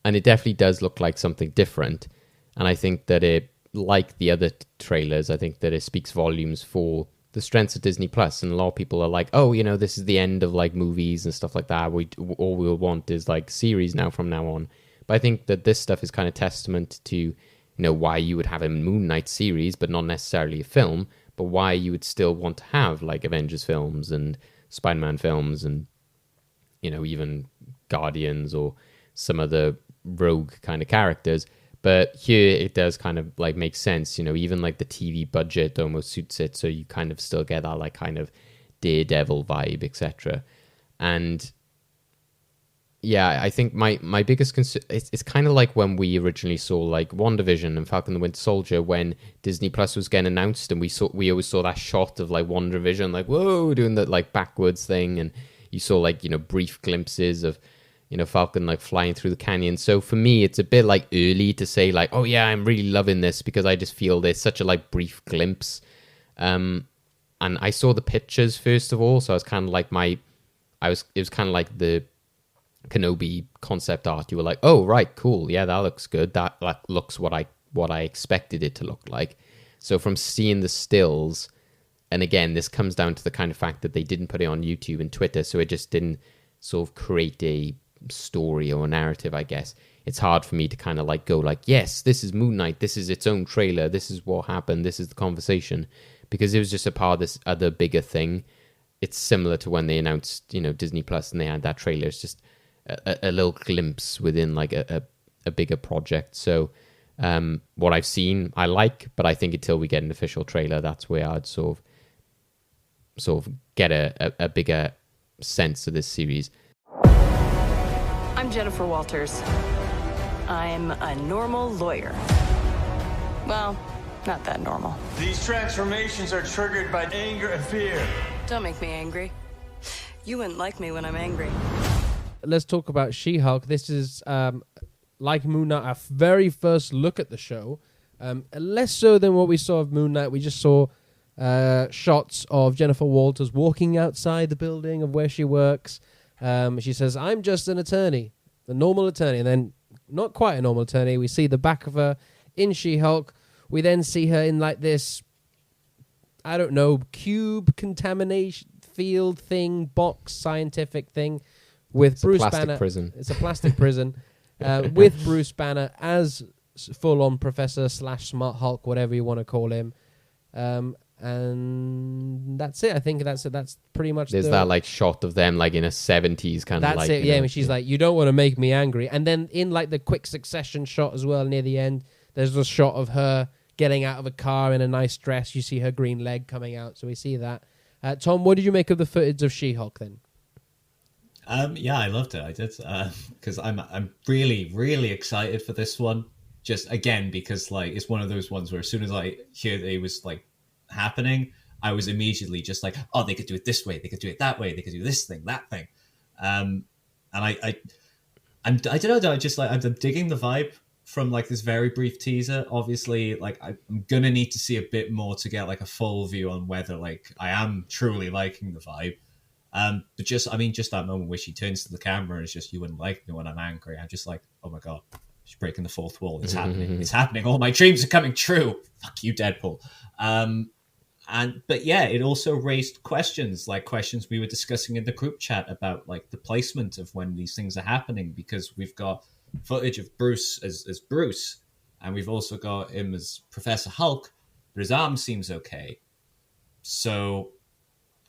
it definitely does look like something different. And I think that it, like the other trailers, I think that it speaks volumes for the strengths of Disney Plus. And a lot of people are like, oh, you know, this is the end of like movies and stuff like that. All we'll want is like series now from now on. But I think that this stuff is kind of testament to, you know, why you would have a Moon Knight series, but not necessarily a film, but why you would still want to have like Avengers films and Spider-Man films, and, you know, even Guardians or some other rogue kind of characters. But here it does kind of like make sense, you know, even like the TV budget almost suits it, so you kind of still get that like kind of Daredevil vibe, etc. And yeah, I think my biggest concern, it's kind of like when we originally saw like WandaVision and Falcon and the Winter Soldier, when Disney Plus was getting announced, and we always saw that shot of like WandaVision, like, whoa, doing that like backwards thing, and you saw like, you know, brief glimpses of, Falcon like flying through the canyon. So for me, it's a bit like early to say like, oh yeah, I'm really loving this, because I just feel there's such a like brief glimpse. And I saw the pictures first of all, so I was kind of like it was kind of like the Kenobi concept art. You were like, oh right, cool, yeah, that looks good. That looks what I expected it to look like. So from seeing the stills, and again, this comes down to the kind of fact that they didn't put it on YouTube and Twitter, so it just didn't sort of create a story or a narrative, I guess. It's hard for me to kind of like go like, yes, this is Moon Knight, this is its own trailer, this is what happened, this is the conversation, because it was just a part of this other bigger thing. It's similar to when they announced, Disney Plus and they had that trailer. It's just a little glimpse within like a bigger project. So what I've seen, I like, but I think until we get an official trailer, that's where I'd sort of get a bigger sense of this series. I'm Jennifer Walters. I'm a normal lawyer. Well, not that normal. These transformations are triggered by anger and fear. Don't make me angry. You wouldn't like me when I'm angry. Let's talk about She-Hulk. This is, like Moon Knight, our very first look at the show. Less so than what we saw of Moon Knight. We just saw shots of Jennifer Walters walking outside the building of where she works. She says, I'm just an attorney, a normal attorney. And then, not quite a normal attorney, we see the back of her in She-Hulk. We then see her in like this, I don't know, cube contamination field thing, box scientific thing with It's Bruce a plastic Banner. prison. It's a plastic prison with Bruce Banner as full-on Professor / Smart Hulk, whatever you want to call him. And that's it. I think that's it. That's pretty much. There's that like shot of them like in a 70s kind of like. That's it. Yeah, and she's like, "You don't want to make me angry." And then in like the quick succession shot as well near the end, there's a shot of her getting out of a car in a nice dress. You see her green leg coming out, so we see that. Tom, what did you make of the footage of She-Hulk then? Yeah, I loved it. I did, because I'm really, really excited for this one. Just again, because like it's one of those ones where as soon as I heard it was like happening, I was immediately just like, oh, they could do it this way, they could do it that way, they could do this thing, that thing. And I don't know. I just like I'm digging the vibe from like this very brief teaser. Obviously, like I'm gonna need to see a bit more to get like a full view on whether like I am truly liking the vibe. But just that moment where she turns to the camera and it's just, you wouldn't like me when I'm angry. I'm just like, oh my god, she's breaking the fourth wall. It's happening. It's happening. All my dreams are coming true. Fuck you, Deadpool. But yeah, it also raised questions we were discussing in the group chat about like the placement of when these things are happening, because we've got footage of Bruce as Bruce, and we've also got him as Professor Hulk, but his arm seems okay. So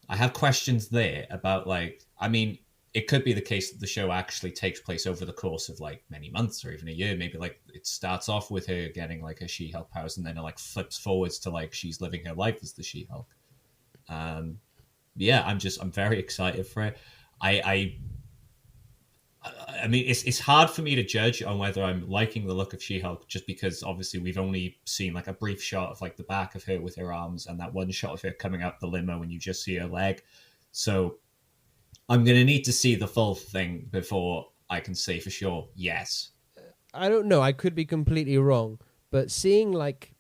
I have questions there about like, I mean, it could be the case that the show actually takes place over the course of like many months or even a year. Maybe like it starts off with her getting like her She-Hulk powers and then it like flips forwards to like she's living her life as the She-Hulk. Yeah, I'm very excited for it. I mean, it's hard for me to judge on whether I'm liking the look of She-Hulk, just because obviously we've only seen like a brief shot of like the back of her with her arms and that one shot of her coming out the limo and you just see her leg. So I'm going to need to see the full thing before I can say for sure yes. I don't know. I could be completely wrong, but seeing like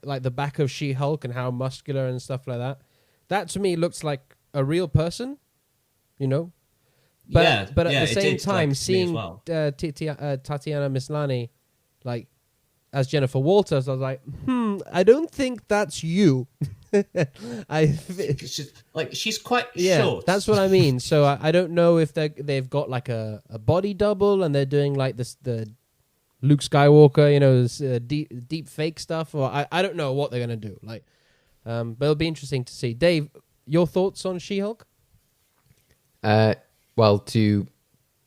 the back of She-Hulk and how muscular and stuff like that to me looks like a real person, you know. But at the same time, seeing Tatiana Maslany like as Jennifer Walters, I was like, I don't think that's you. She's quite short. That's what I mean. So I don't know if they've got like a body double and they're doing like the Luke Skywalker, you know, this, deep fake stuff, or I don't know what they're gonna do. Like, but it'll be interesting to see. Dave, your thoughts on She-Hulk? Well, to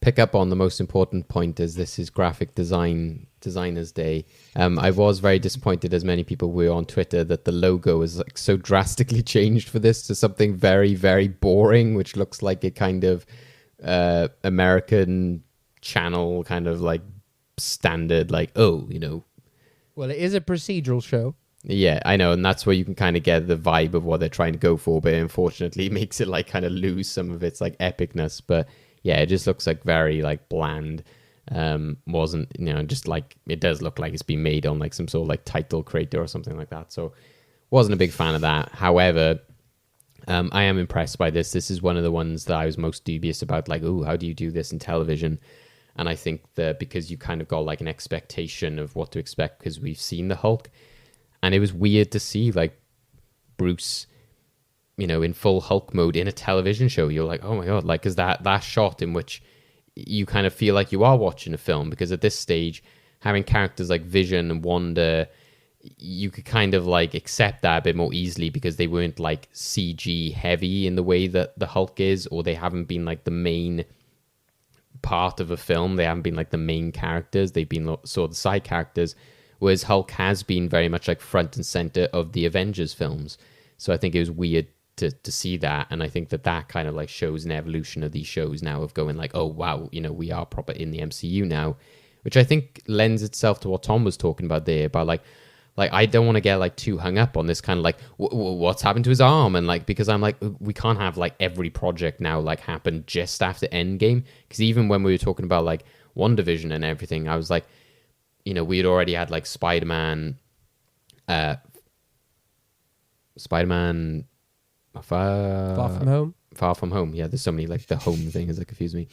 pick up on the most important point, as this is graphic designers day, I was very disappointed, as many people were on Twitter, that the logo is like so drastically changed for this to something very, very boring, which looks like a kind of American channel kind of like standard, like, oh, you know. Well, it is a procedural show. Yeah, I know, and that's where you can kind of get the vibe of what they're trying to go for, but unfortunately it makes it like kind of lose some of its like epicness. But yeah, it just looks like very like bland. Wasn't, just like, it does look like it's been made on like some sort of like title creator or something like that. So wasn't a big fan of that. However, I am impressed by this. This is one of the ones that I was most dubious about, like, oh, how do you do this in television? And I think that because you kind of got like an expectation of what to expect because we've seen the Hulk, and it was weird to see like Bruce, in full Hulk mode in a television show. You're like, oh my God, like, is that shot in which you kind of feel like you are watching a film, because at this stage, having characters like Vision and Wanda, you could kind of like accept that a bit more easily because they weren't like CG heavy in the way that the Hulk is, or they haven't been like the main part of a film. They haven't been like the main characters. They've been sort of the side characters, whereas Hulk has been very much like front and center of the Avengers films. So I think it was weird to see that, and I think that kind of like shows an evolution of these shows now of going like, oh wow, we are proper in the MCU now, which I think lends itself to what Tom was talking about there, about like I don't want to get like too hung up on this kind of like what's happened to his arm, and like, because I'm like, we can't have like every project now like happen just after Endgame, because even when we were talking about like WandaVision and everything, I was like, we had already had like Spider-Man Far From Home. Yeah, there's so many like the home things that confuse me.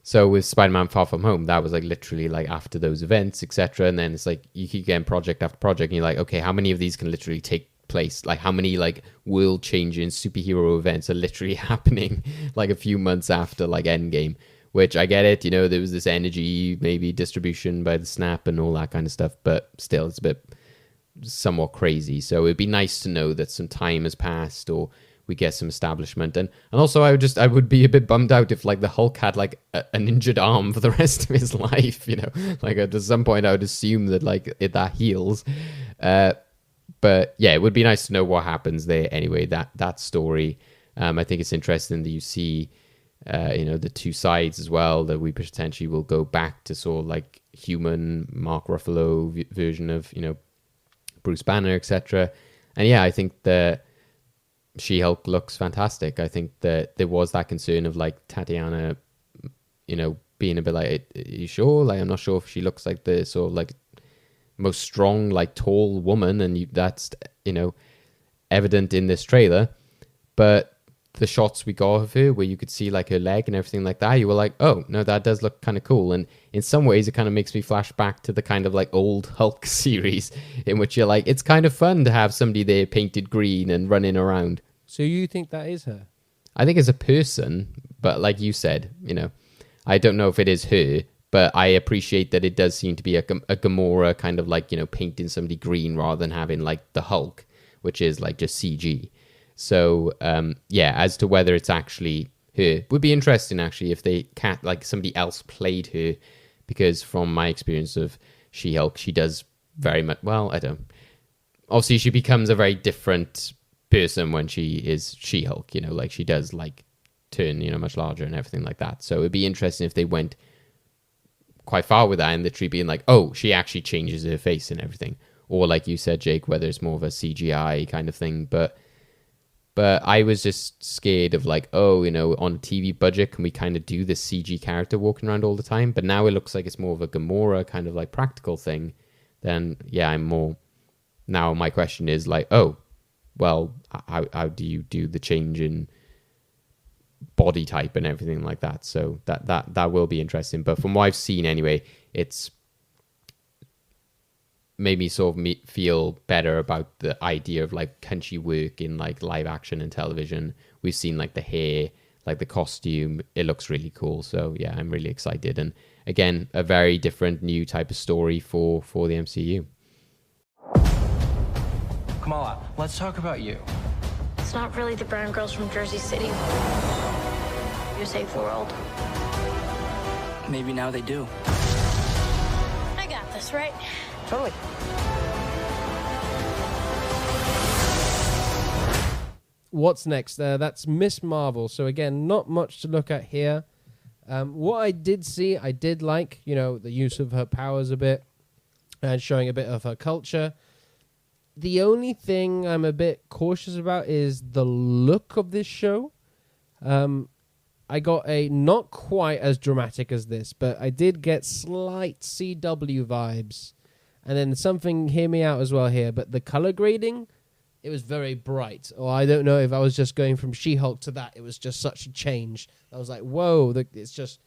So with Spider-Man Far From Home, that was like literally like after those events, etc. And then it's like you keep getting project after project, and you're like, okay, how many of these can literally take place? Like, how many like world-changing superhero events are literally happening like a few months after like Endgame? Which I get it, there was this energy maybe distribution by the snap and all that kind of stuff, but still, it's a bit somewhat crazy. So it'd be nice to know that some time has passed, or we get some establishment. And also I would be a bit bummed out if like the Hulk had like an injured arm for the rest of his life, like at some point I would assume that like that heals. But yeah, it would be nice to know what happens there anyway, that story. I think it's interesting that you see the two sides as well, that we potentially will go back to sort of like human Mark Ruffalo version of Bruce Banner, etc. And yeah, I think that She-Hulk looks fantastic. I think that there was that concern of like Tatiana, being a bit like, are you sure? Like, I'm not sure if she looks like the sort of like most strong, like tall woman, and that's evident in this trailer. But the shots we got of her, where you could see like her leg and everything like that, you were like, oh no, that does look kind of cool. And in some ways it kind of makes me flash back to the kind of like old Hulk series, in which you're like, it's kind of fun to have somebody there painted green and running around. So you think that is her? I think it's a person, but like you said, I don't know if it is her, but I appreciate that it does seem to be a Gamora kind of like, painting somebody green rather than having like the Hulk, which is like just CG. So, yeah, as to whether it's actually her, would be interesting actually if they can't, like somebody else played her, because from my experience of She-Hulk, she does very much, well, I don't, obviously she becomes a very different person when she is She-Hulk, like she does like turn, much larger and everything like that. So it'd be interesting if they went quite far with that and literally being like, oh, she actually changes her face and everything. Or like you said, Jake, whether it's more of a CGI kind of thing, but I was just scared of like, oh, on a TV budget, can we kind of do this CG character walking around all the time? But now it looks like it's more of a Gamora kind of like practical thing. Then, yeah, I'm more... Now my question is like, oh, well, how do you do the change in body type and everything like that? So that will be interesting. But from what I've seen anyway, it's made me sort of feel better about the idea of like, can she work in like live action and television? We've seen like the hair, like the costume, it looks really cool. So yeah, I'm really excited. And again, a very different new type of story for the MCU. Kamala, let's talk about you. It's not really the brown girls from Jersey City who save the world. Maybe now they do. I got this, right? Totally. What's next? That's Miss Marvel. So again, not much to look at here. What I did see, I did like, the use of her powers a bit and showing a bit of her culture. The only thing I'm a bit cautious about is the look of this show. I got a not quite as dramatic as this, but I did get slight CW vibes. And then something, hear me out as well here, but the color grading, it was very bright. Or I don't know if I was just going from She-Hulk to that. It was just such a change. I was like, whoa, it's just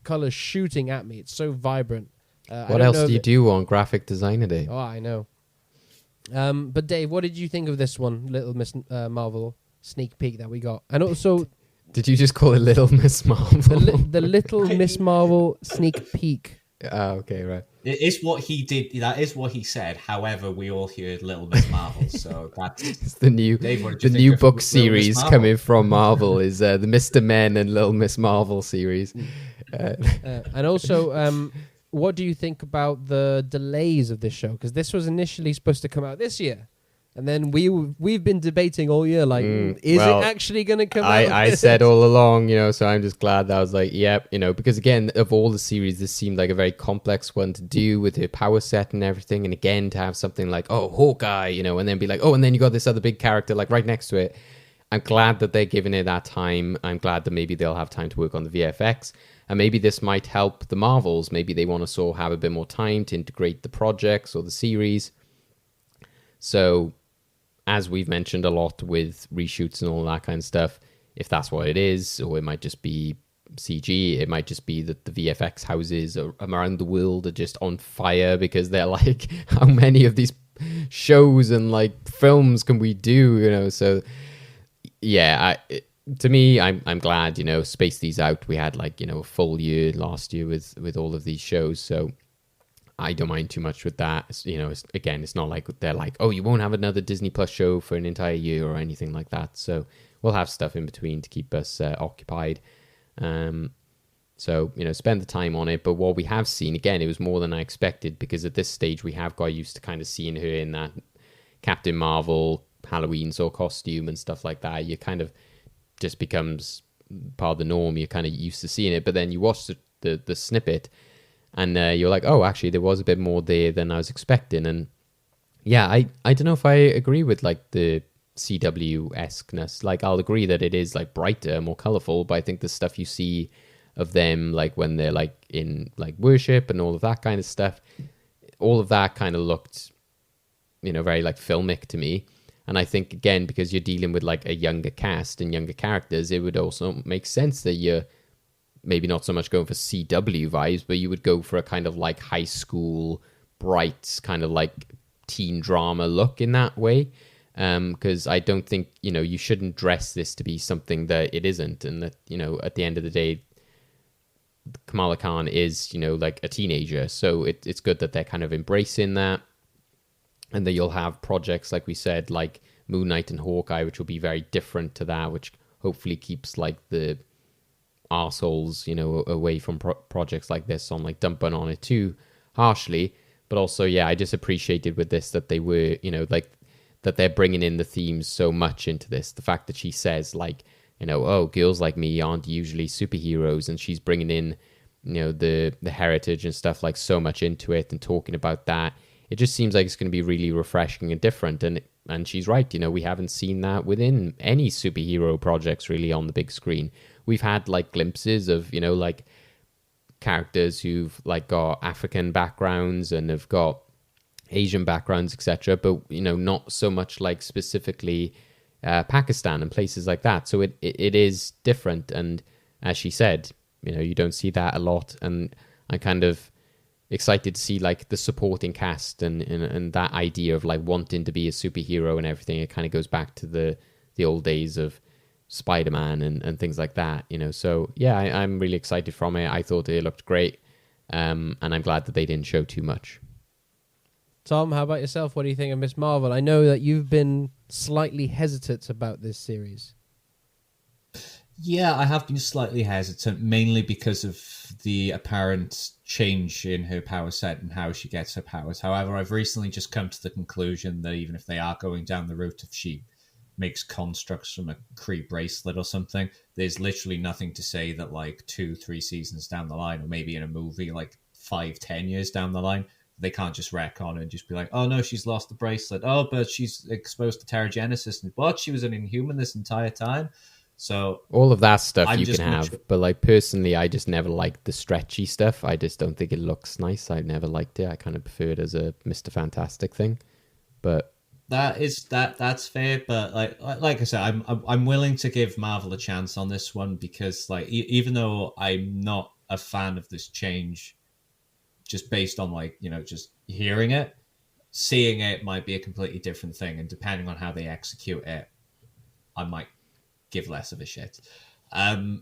colors shooting at me. It's so vibrant. What else do you do on Graphic Designer Day? Oh, I know. But Dave, what did you think of this one, Little Miss Marvel sneak peek that we got? And also... Did you just call it Little Miss Marvel? The Little Miss Marvel sneak peek. Okay, right. It is what he did. That is what he said. However, we all heard Little Miss Marvel, so that's it's the new Dave, the new book series coming from Marvel is the Mr. Men and Little Miss Marvel series. And also, what do you think about the delays of this show? Because this was initially supposed to come out this year. And then we've been debating all year, like, is it actually going to come out? I said all along, so I'm just glad that I was like, yep, because again, of all the series, this seemed like a very complex one to do with her power set and everything. And again, to have something like, oh, Hawkeye, and then be like, oh, and then you got this other big character like right next to it. I'm glad that they're giving it that time. I'm glad that maybe they'll have time to work on the VFX. And maybe this might help the Marvels. Maybe they want to sort of have a bit more time to integrate the projects or the series. So... as we've mentioned a lot with reshoots and all that kind of stuff, if that's what it is, or it might just be CG, it might just be that the VFX houses around the world are just on fire because they're like, how many of these shows and like films can we do? So yeah, to me, I'm glad, space these out. We had like, a full year last year with all of these shows. So I don't mind too much with that. It's not like they're like, oh, you won't have another Disney Plus show for an entire year or anything like that. So we'll have stuff in between to keep us occupied. So, spend the time on it. But what we have seen, again, it was more than I expected because at this stage we have got used to kind of seeing her in that Captain Marvel Halloween sort of costume and stuff like that. You kind of just becomes part of the norm. You're kind of used to seeing it. But then you watch the snippet and you're like, oh, actually, there was a bit more there than I was expecting. And yeah, I don't know if I agree with like the CW-esqueness. Like, I'll agree that it is like brighter, more colorful, but I think the stuff you see of them, like when they're like in like worship and all of that kind of stuff, all of that kind of looked, very like filmic to me. And I think, again, because you're dealing with like a younger cast and younger characters, it would also make sense that you're maybe not so much going for CW vibes, but you would go for a kind of like high school, bright, kind of like teen drama look in that way. Because I don't think, you shouldn't dress this to be something that it isn't. And that, at the end of the day, Kamala Khan is, like a teenager. So it's good that they're kind of embracing that. And that you'll have projects, like we said, like Moon Knight and Hawkeye, which will be very different to that, which hopefully keeps like the arseholes, away from projects like this on like dumping on it too harshly. But also, yeah, I just appreciated with this that they were, like that they're bringing in the themes so much into this. The fact that she says like, oh, girls like me aren't usually superheroes, and she's bringing in, the heritage and stuff like so much into it and talking about that. It just seems like it's going to be really refreshing and different. And she's right, we haven't seen that within any superhero projects really on the big screen. We've had like glimpses of, like characters who've like got African backgrounds and have got Asian backgrounds, etc. But, not so much like specifically Pakistan and places like that. So it is different. And as she said, you don't see that a lot. And I kind of excited to see like the supporting cast and that idea of like wanting to be a superhero and everything. It kind of goes back to the old days of Spider-Man and things like that, So yeah, I'm really excited from it. I thought it looked great, and I'm glad that they didn't show too much. Tom, how about yourself? What do you think of Miss Marvel? I know that you've been slightly hesitant about this series. Yeah, I have been slightly hesitant, mainly because of the apparent change in her power set and how she gets her powers. However, I've recently just come to the conclusion that even if they are going down the route of she makes constructs from a Kree bracelet or something, there's literally nothing to say that like 2-3 seasons down the line, or maybe in a movie like 5-10 years down the line, they can't just wreck on it and just be like, oh no, she's lost the bracelet. Oh, but she's exposed to Terrigenesis. But she was an Inhuman this entire time. So all of that stuff I'm you just can gonna have, but like personally, I just never liked the stretchy stuff. I just don't think it looks nice. I never liked it. I kind of prefer it as a Mr. Fantastic thing. But that's fair. But like I said, I'm willing to give Marvel a chance on this one because like even though I'm not a fan of this change, just based on like just hearing it, seeing it might be a completely different thing, and depending on how they execute it, I might give less of a shit. I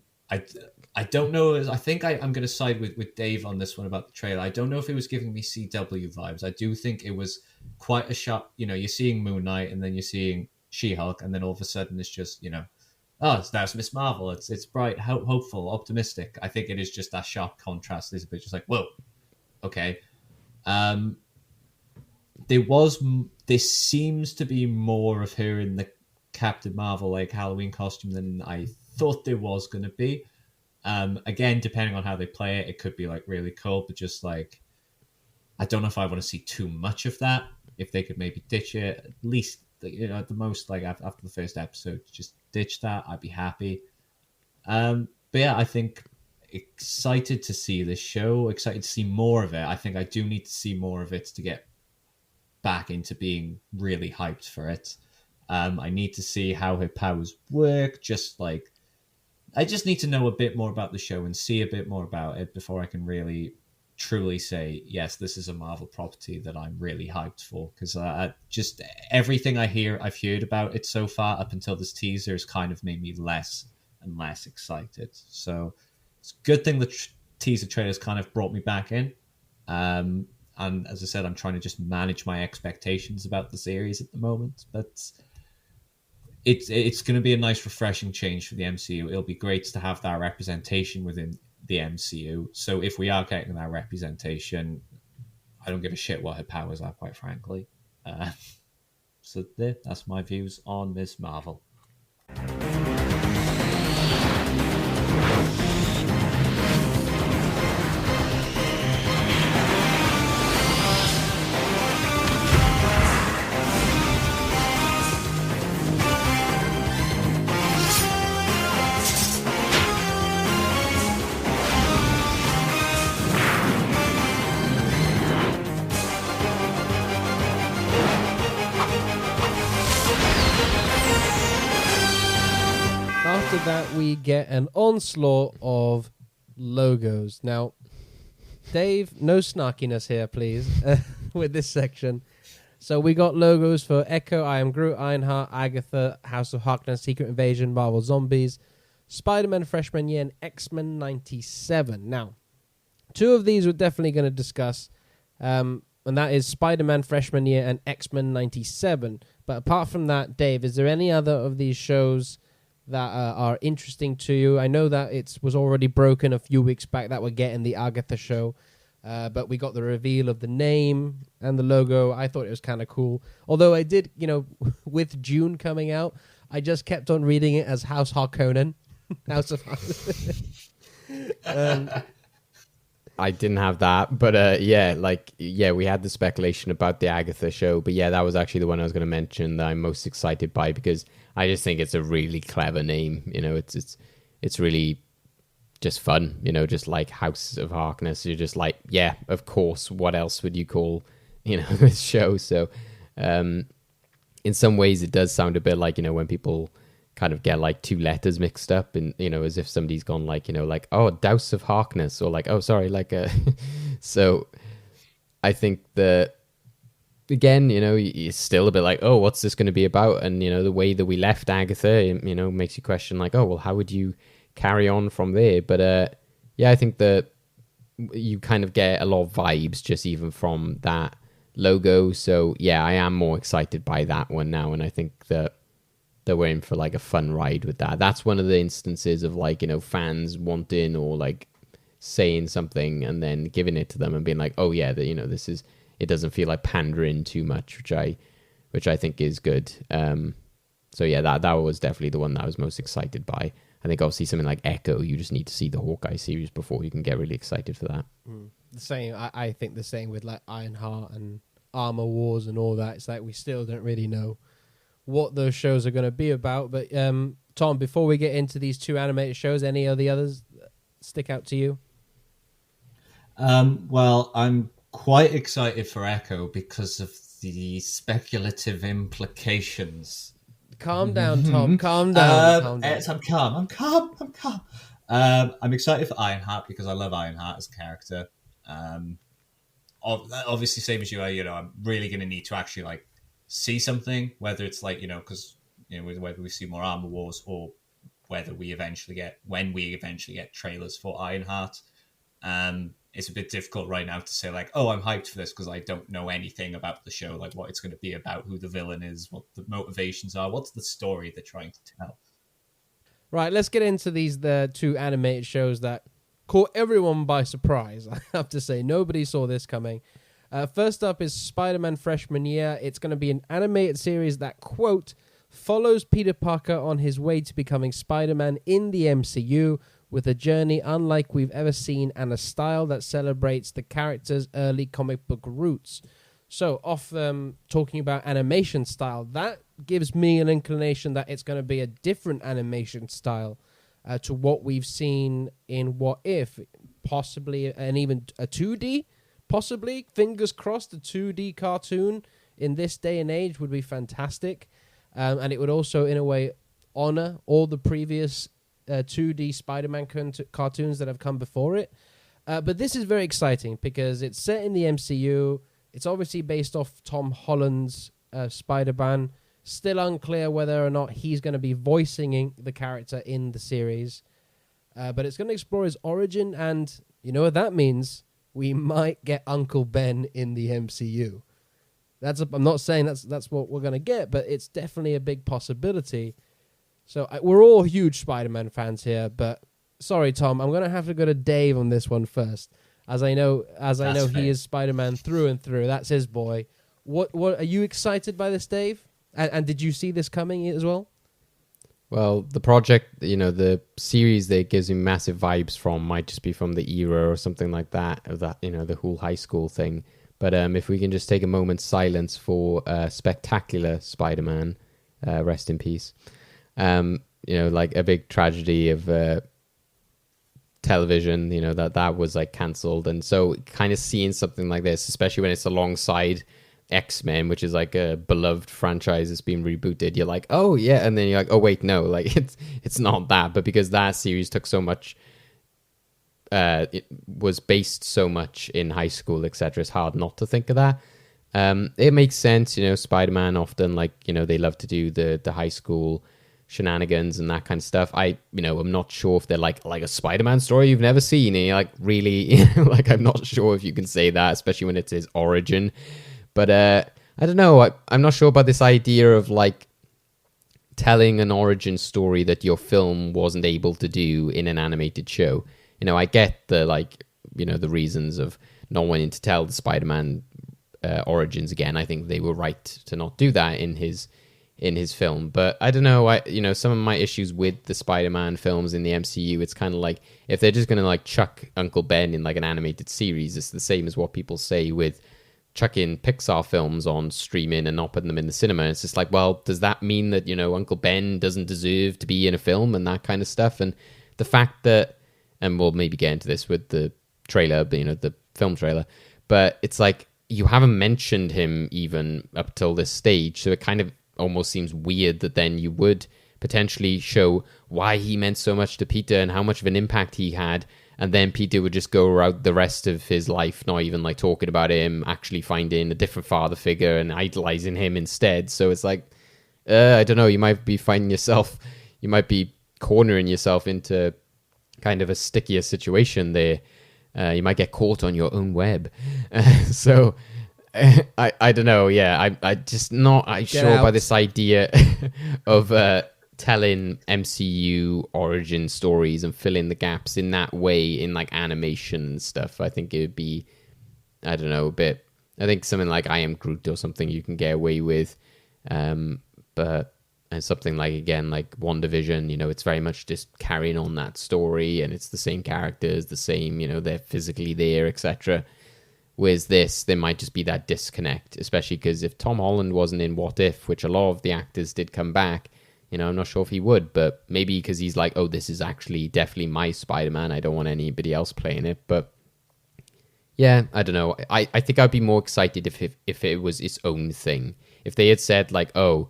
don't know. I think I'm going to side with Dave on this one about the trailer. I don't know if it was giving me CW vibes. I do think it was quite a shot. You're seeing Moon Knight, and then you're seeing She-Hulk, and then all of a sudden it's just oh, that's Miss Marvel. It's bright, hopeful, optimistic. I think it is just that sharp contrast. Is a bit just like, whoa, okay. There seems to be more of her in the Captain Marvel like Halloween costume than I thought there was going to be. Again, depending on how they play it, it could be like really cool, but just like I don't know if I want to see too much of that. If they could maybe ditch it, at least at the most, like after the first episode, just ditch that, I'd be happy. But yeah, I think excited to see this show, excited to see more of it. I think I do need to see more of it to get back into being really hyped for it. I need to see how her powers work. I just need to know a bit more about the show and see a bit more about it before I can really, truly say, yes, this is a Marvel property that I'm really hyped for. Because just everything I've heard about it so far up until this teaser has kind of made me less and less excited. So it's a good thing the teaser trailers kind of brought me back in. And as I said, I'm trying to just manage my expectations about the series at the moment. But it's going to be a nice, refreshing change for the MCU. It'll be great to have that representation within the MCU. So if we are getting that representation, I don't give a shit what her powers are, quite frankly. So that's my views on Ms. Marvel. After that, we get an onslaught of logos. Now, Dave, no snarkiness here, please, with this section. So we got logos for Echo, I Am Groot, Ironheart, Agatha, House of Harkness, Secret Invasion, Marvel Zombies, Spider-Man Freshman Year, and X-Men 97. Now, two of these we're definitely going to discuss, and that is Spider-Man Freshman Year and X-Men 97. But apart from that, Dave, is there any other of these shows that are interesting to you? I know that it was already broken a few weeks back that we're getting the Agatha show, but we got the reveal of the name and the logo. I thought it was kind of cool. Although I did, with June coming out, I just kept on reading it as House Harkonnen. House of Harkonnen. I didn't have that, but we had the speculation about the Agatha show, but yeah, that was actually the one I was going to mention that I'm most excited by because I just think it's a really clever name. It's really just fun. Just like House of Harkness. You're just like, yeah, of course. What else would you call this show? So, in some ways, it does sound a bit like when people kind of get like two letters mixed up and as if somebody's gone like oh, Douse of Harkness, or like, oh sorry, like so I think that again it's still a bit like, oh, what's this going to be about? And the way that we left Agatha makes you question like, oh well, how would you carry on from there? But I think that you kind of get a lot of vibes just even from that logo. So yeah, I am more excited by that one now, and I think that we're in for like a fun ride with that. That's one of the instances of like fans wanting or like saying something and then giving it to them and being like, oh yeah, this is, it doesn't feel like pandering too much, which I think is good. So yeah, that was definitely the one that I was most excited by. I think obviously something like Echo, you just need to see the Hawkeye series before you can get really excited for that. The same, I think the same with like Ironheart and Armor Wars and all that. It's like we still don't really know what those shows are going to be about, but Tom, before we get into these 2 animated shows, any of the others stick out to you? Well, I'm quite excited for Echo because of the speculative implications. Calm down, Tom. Calm down. Calm down. I'm calm. I'm excited for Ironheart because I love Ironheart as a character. Obviously, same as you, I'm really going to need to actually like see something, whether it's like, because whether we see more Armor Wars or whether when we eventually get trailers for Ironheart. It's a bit difficult right now to say like, oh, I'm hyped for this because I don't know anything about the show, like what it's going to be about, who the villain is, what the motivations are, what's the story they're trying to tell. Right, let's get into the 2 animated shows that caught everyone by surprise. I have to say, nobody saw this coming. First up is Spider-Man Freshman Year. It's going to be an animated series that, quote, follows Peter Parker on his way to becoming Spider-Man in the MCU, with a journey unlike we've ever seen and a style that celebrates the character's early comic book roots. So, talking about animation style, that gives me an inclination that it's going to be a different animation style to what we've seen in What If, possibly, and even a 2D, possibly, fingers crossed, a 2D cartoon in this day and age would be fantastic. And it would also, in a way, honor all the previous 2D Spider-Man cartoons that have come before it. But this is very exciting because it's set in the MCU. It's obviously based off Tom Holland's Spider-Man. Still unclear whether or not he's going to be voicing the character in the series. But it's going to explore his origin, and you know what that means? We might get Uncle Ben in the MCU. I'm not saying that's what we're going to get, but it's definitely a big possibility. So we're all huge Spider-Man fans here, but sorry, Tom, I'm going to have to go to Dave on this one first, as I know he is Spider-Man through and through. That's his boy. What are you excited by this, Dave? And did you see this coming as well? Well, the project, the series that it gives me massive vibes from might just be from the era or something like that, of that, the whole high school thing. But if we can just take a moment's silence for Spectacular Spider-Man, rest in peace. Like a big tragedy of television, that was like cancelled. And so kind of seeing something like this, especially when it's alongside X-Men, which is like a beloved franchise that's been rebooted, you're like, oh yeah, and then you're like, oh wait, no, like it's not that. But because that series took so much, it was based so much in high school, etc., it's hard not to think of that. It makes sense, Spider-Man often, like, they love to do the high school shenanigans and that kind of stuff. I'm not sure if they're like a Spider-Man story you've never seen, and you're like, really? Like, I'm not sure if you can say that, especially when it's his origin. But I don't know, I'm not sure about this idea of like telling an origin story that your film wasn't able to do in an animated show. I get the the reasons of not wanting to tell the Spider-Man origins again. I think they were right to not do that in his film. But I don't know, some of my issues with the Spider-Man films in the MCU, it's kind of like, if they're just going to like chuck Uncle Ben in like an animated series, it's the same as what people say with chucking Pixar films on streaming and not putting them in the cinema. It's just like, well, does that mean that, Uncle Ben doesn't deserve to be in a film and that kind of stuff? And the fact that, and we'll maybe get into this with the trailer, but, the film trailer, but it's like, you haven't mentioned him even up till this stage, so it kind of almost seems weird that then you would potentially show why he meant so much to Peter and how much of an impact he had, and then Peter would just go around the rest of his life not even like talking about him, actually finding a different father figure and idolizing him instead. So it's like, I don't know, you might be cornering yourself into kind of a stickier situation there. You might get caught on your own web. So I don't know. Yeah, I just not sure about this idea of telling MCU origin stories and filling the gaps in that way in like animation and stuff. I think it would be, I don't know, a bit. I think something like I Am Groot or something you can get away with, but. And something like, again, like WandaVision, it's very much just carrying on that story, and it's the same characters, the same, they're physically there, etc. Whereas this, there might just be that disconnect, especially because if Tom Holland wasn't in What If, which a lot of the actors did come back, I'm not sure if he would, but maybe because he's like, oh, this is actually definitely my Spider-Man. I don't want anybody else playing it. But yeah, I don't know. I think I'd be more excited if it was its own thing. If they had said like, oh,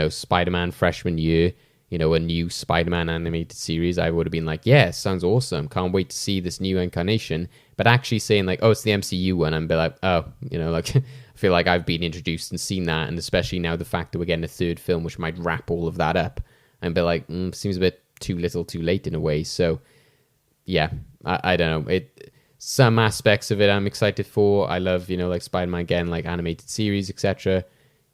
Spider-Man freshman year, a new Spider-Man animated series, I would have been like, yeah, sounds awesome. Can't wait to see this new incarnation. But actually saying like, oh, it's the MCU one, and be like, oh, like I feel like I've been introduced and seen that, and especially now the fact that we're getting a third film which might wrap all of that up, and be like, seems a bit too little, too late in a way. So yeah, I don't know. Some aspects of it I'm excited for. I love, like Spider-Man again, like animated series, etc.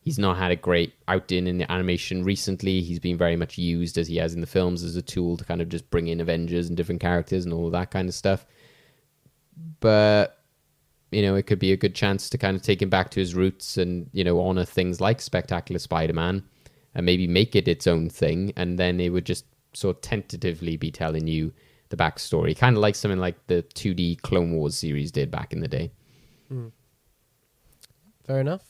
He's not had a great outing in the animation recently. He's been very much used, as he has in the films, as a tool to kind of just bring in Avengers and different characters and all of that kind of stuff. But, it could be a good chance to kind of take him back to his roots and, honor things like Spectacular Spider-Man and maybe make it its own thing. And then it would just sort of tentatively be telling you the backstory. Kind of like something like the 2D Clone Wars series did back in the day. Fair enough.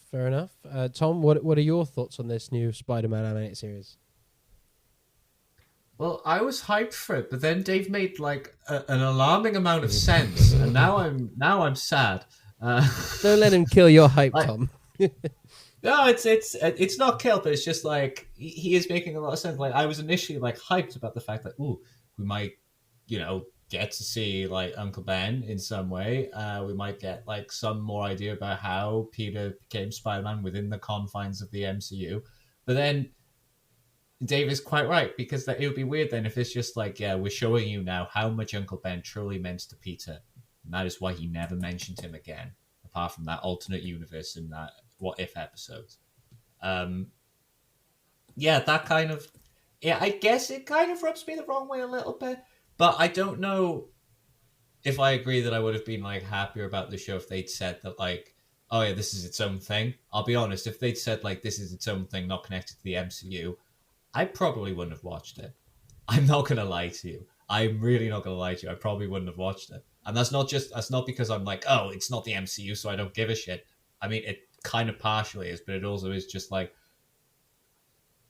Tom, what are your thoughts on this new Spider-Man animated series? Well, I was hyped for it, but then Dave made like an alarming amount of sense, and now I'm sad. Don't let him kill your hype, Tom. No, it's not killed, but it's just like he is making a lot of sense. Like I was initially like hyped about the fact that we might, get to see like Uncle Ben in some way. We might get like some more idea about how Peter became Spider-Man within the confines of the MCU. But then Dave is quite right, because it would be weird then if it's just like, yeah, we're showing you now how much Uncle Ben truly meant to Peter. And that is why he never mentioned him again, apart from that alternate universe in that What If episodes. Yeah, that kind of... Yeah, I guess it kind of rubs me the wrong way a little bit. But I don't know if I agree that I would have been like happier about the show if they'd said that like, oh yeah, this is its own thing. I'll be honest, if they'd said like, this is its own thing, not connected to the MCU, I probably wouldn't have watched it. I'm not going to lie to you. I'm really not going to lie to you. I probably wouldn't have watched it. And that's not because I'm like, oh, it's not the MCU, so I don't give a shit. I mean, it kind of partially is, but it also is just like,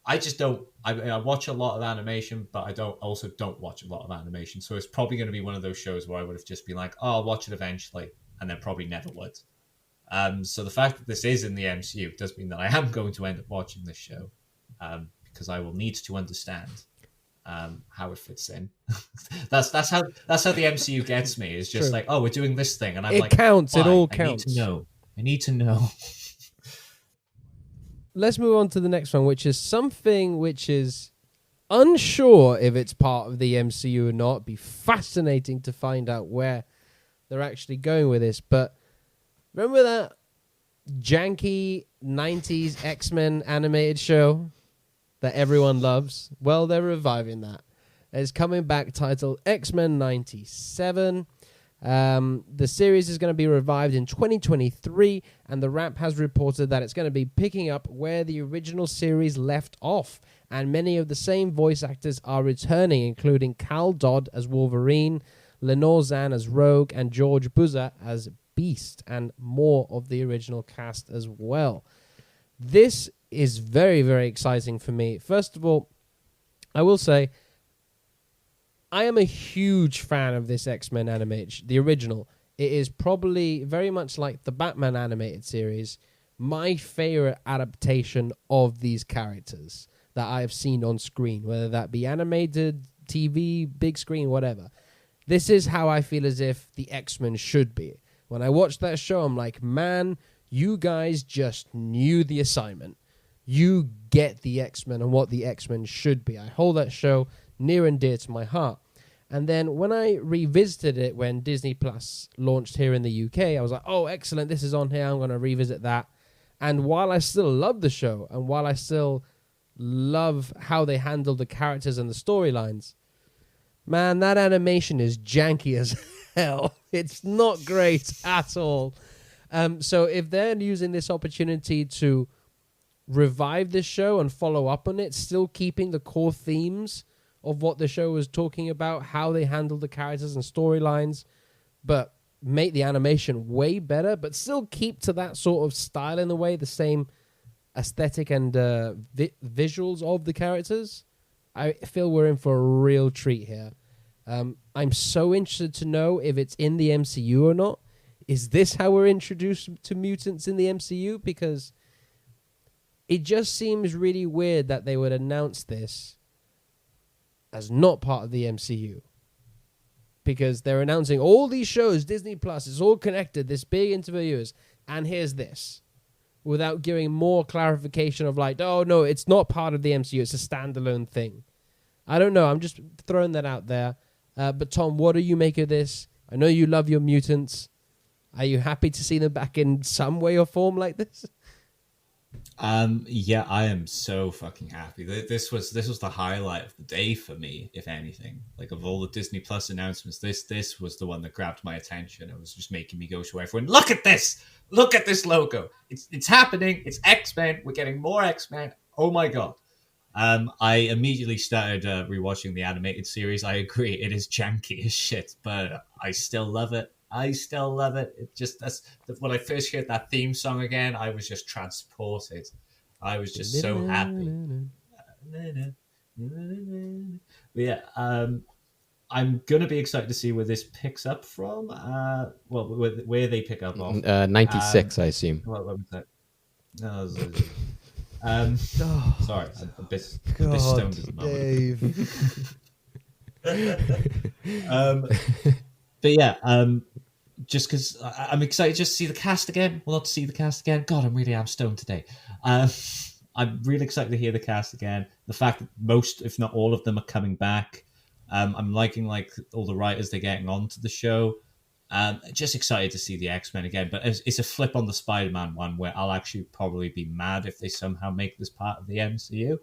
I just don't. I watch a lot of animation, but I don't watch a lot of animation. So it's probably going to be one of those shows where I would have just been like, oh, I'll watch it eventually, and then probably never would. So the fact that this is in the MCU does mean that I am going to end up watching this show, because I will need to understand how it fits in. that's how the MCU gets me. It's just like, oh, we're doing this thing, and I'm like, it counts. It all counts. I need to know. Let's move on to the next one, which is something which is unsure if it's part of the MCU or not. It'd be fascinating to find out where they're actually going with this. But remember that janky 90s X-Men animated show that everyone loves? Well, they're reviving that. It's coming back, titled X-Men 97. The series is going to be revived in 2023, and The Wrap has reported that it's going to be picking up where the original series left off, and many of the same voice actors are returning, including Cal Dodd as Wolverine, Lenore Zan as Rogue, and George Buza as Beast, and more of the original cast as well. This is very, very exciting for me. First of all, I will say, I am a huge fan of this X-Men animated, the original. It is probably very much like the Batman animated series, my favorite adaptation of these characters that I have seen on screen, whether that be animated, TV, big screen, whatever. This is how I feel as if the X-Men should be. When I watched that show, I'm like, man, you guys just knew the assignment. You get the X-Men and what the X-Men should be. I hold that show near and dear to my heart. And then when I revisited it when Disney Plus launched here in the UK, I was like, oh, excellent, this is on here, I'm going to revisit that. And while I still love the show, and while I still love how they handle the characters and the storylines, man, that animation is janky as hell. It's not great at all. So if they're using this opportunity to revive this show and follow up on it, still keeping the core themes of what the show was talking about, how they handle the characters and storylines, but make the animation way better, but still keep to that sort of style in a way, the same aesthetic and visuals of the characters, I feel we're in for a real treat here. I'm so interested to know if it's in the MCU or not. Is this how we're introduced to mutants in the MCU? Because it just seems really weird that they would announce this as not part of the MCU. Because they're announcing all these shows, Disney Plus, it's all connected, this big interviews, and here's this. Without giving more clarification of like, oh no, it's not part of the MCU, it's a standalone thing. I don't know, I'm just throwing that out there. But Tom, what do you make of this? I know you love your mutants. Are you happy to see them back in some way or form like this? Yeah, I am so fucking happy. This was the highlight of the day for me, if anything. Like, of all the Disney Plus announcements, this was the one that grabbed my attention. It was just making me go to everyone, look at this! Look at this logo! It's happening! It's X-Men! We're getting more X-Men! Oh my god. I immediately started rewatching the animated series. I agree, it is janky as shit, but I still love it. It just, when I first heard that theme song again, I was just transported. I was just so happy. But yeah, I'm gonna be excited to see where this picks up from. Where they pick up off. 96, I assume. What was that? No, sorry, I'm a bit stoned at the moment. Dave. But yeah, just because I'm excited just to see the cast again. Well, not to see the cast again. God, I'm stoned today. I'm really excited to hear the cast again. The fact that most, if not all of them, are coming back. I'm liking like all the writers they're getting onto the show. Just excited to see the X-Men again. But it's a flip on the Spider-Man one where I'll actually probably be mad if they somehow make this part of the MCU.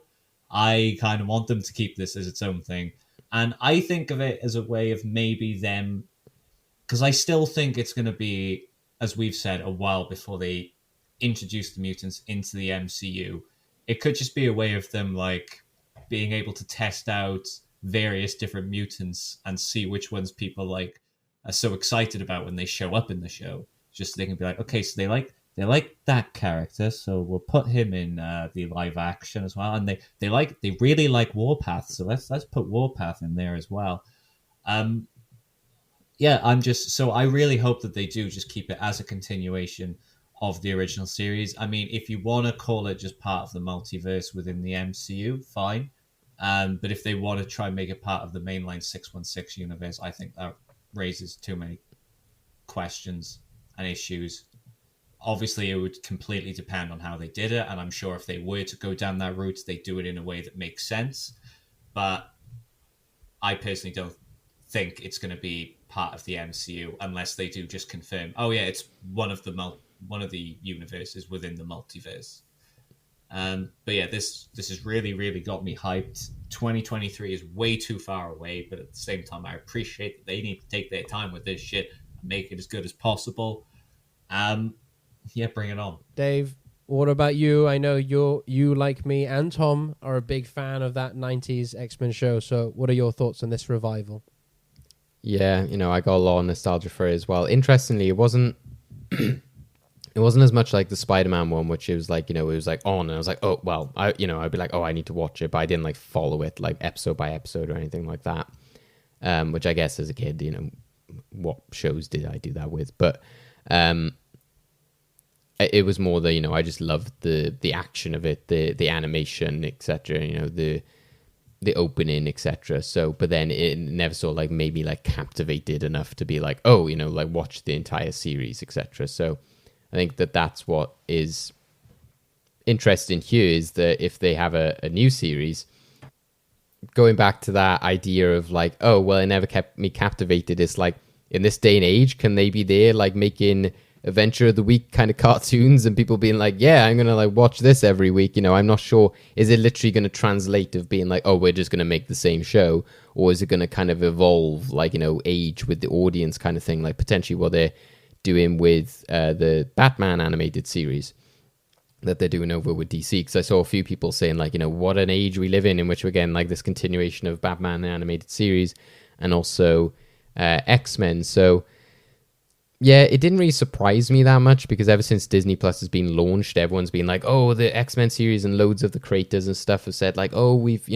I kind of want them to keep this as its own thing. And I think of it as a way of maybe them... Because I still think it's going to be, as we've said, a while before they introduce the mutants into the MCU. It could just be a way of them like being able to test out various different mutants and see which ones people like are so excited about when they show up in the show. Just so they can be like, okay, so they like that character, so we'll put him in the live action as well. And they really like Warpath, so let's put Warpath in there as well. Yeah, I really hope that they do just keep it as a continuation of the original series. I mean, if you want to call it just part of the multiverse within the MCU, fine. But if they want to try and make it part of the mainline 616 universe, I think that raises too many questions and issues. Obviously, it would completely depend on how they did it, and I'm sure if they were to go down that route, they do it in a way that makes sense. But I personally don't think it's going to be part of the MCU unless they do just confirm, oh yeah, it's one of the universes within the multiverse. But yeah, this has really, really got me hyped. 2023 is way too far away, but at the same time, I appreciate that they need to take their time with this shit and make it as good as possible. Yeah, bring it on. Dave, what about you? I know you like me and Tom are a big fan of that 90s X-Men show, so what are your thoughts on this revival? Yeah, I got a lot of nostalgia for it as well. Interestingly, it wasn't it wasn't as much like the Spider-Man one, which it was like, it was like on, and I was like, oh, well, I'd be like, oh, I need to watch it, but I didn't like follow it like episode by episode or anything like that. Which I guess as a kid, what shows did I do that with? But it was more the, I just loved the action of it, the animation, etc. The opening, etc. So, but then it never sort of like maybe like captivated enough to be like, oh, like watch the entire series, etc. So I think that's what is interesting here, is that if they have a new series, going back to that idea of like, oh, well, it never kept me captivated. It's like, in this day and age, can they be there like making Adventure of the Week kind of cartoons and people being like, yeah, I'm gonna like watch this every week? I'm not sure, is it literally going to translate of being like, oh, we're just going to make the same show, or is it going to kind of evolve, like, age with the audience kind of thing, like potentially what they're doing with the Batman animated series that they're doing over with DC? Because I saw a few people saying like, what an age we live in which we're getting like this continuation of Batman animated series and also X-Men. So Yeah, it didn't really surprise me that much because ever since Disney Plus has been launched, everyone's been like, oh, the X-Men series, and loads of the creators and stuff have said like, oh, we've,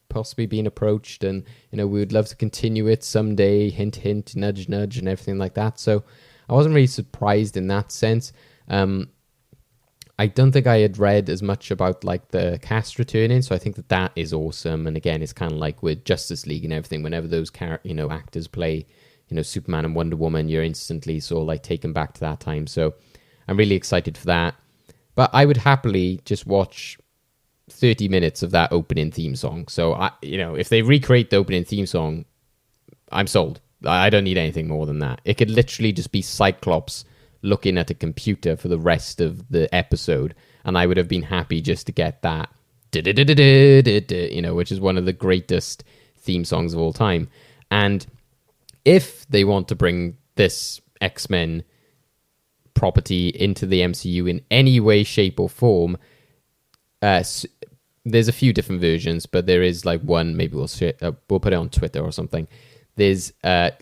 possibly been approached and, we would love to continue it someday, hint, hint, nudge, nudge, and everything like that. So I wasn't really surprised in that sense. I don't think I had read as much about like the cast returning, so I think that is awesome. And again, it's kind of like with Justice League and everything, whenever those actors play Superman and Wonder Woman, you're instantly sort of like taken back to that time. So I'm really excited for that. But I would happily just watch 30 minutes of that opening theme song. So if they recreate the opening theme song, I'm sold. I don't need anything more than that. It could literally just be Cyclops looking at a computer for the rest of the episode, and I would have been happy just to get that, which is one of the greatest theme songs of all time. And if they want to bring this X-Men property into the MCU in any way, shape, or form, there's a few different versions, but there is like one, maybe we'll put it on Twitter or something. There's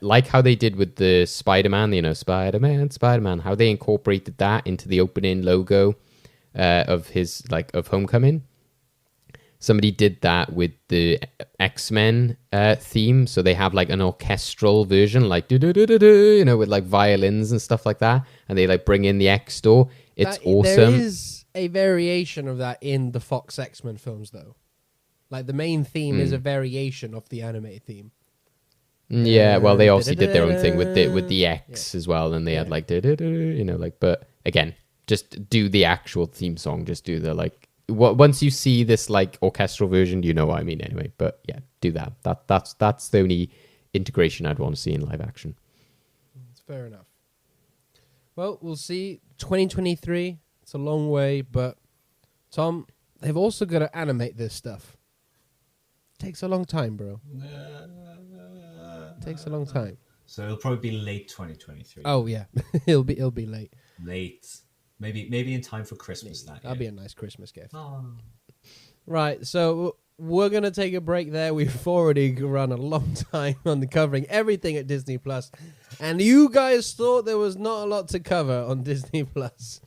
like how they did with the Spider-Man, Spider-Man, how they incorporated that into the opening logo of Homecoming. Somebody did that with the X-Men theme, so they have like an orchestral version, like with like violins and stuff like that, and they like bring in the X store. It's awesome. There is a variation of that in the Fox X-Men films, though. Like the main theme is a variation of the animated theme. Yeah, well, they obviously did their own thing with the X as well, and they had like but again, just do the actual theme song. Just do the like. Once you see this like orchestral version, you know what I mean anyway. But yeah, do that. That's the only integration I'd want to see in live action. It's fair enough. Well, we'll see. 2023. It's a long way, but Tom, they've also got to animate this stuff. Takes a long time, bro. Takes a long time. So it'll probably be late 2023. Oh yeah, it'll be late. Late. Maybe in time for Christmas. That'd be a nice Christmas gift. Oh. Right, so we're gonna take a break there. We've already run a long time on covering everything at Disney Plus, and you guys thought there was not a lot to cover on Disney Plus.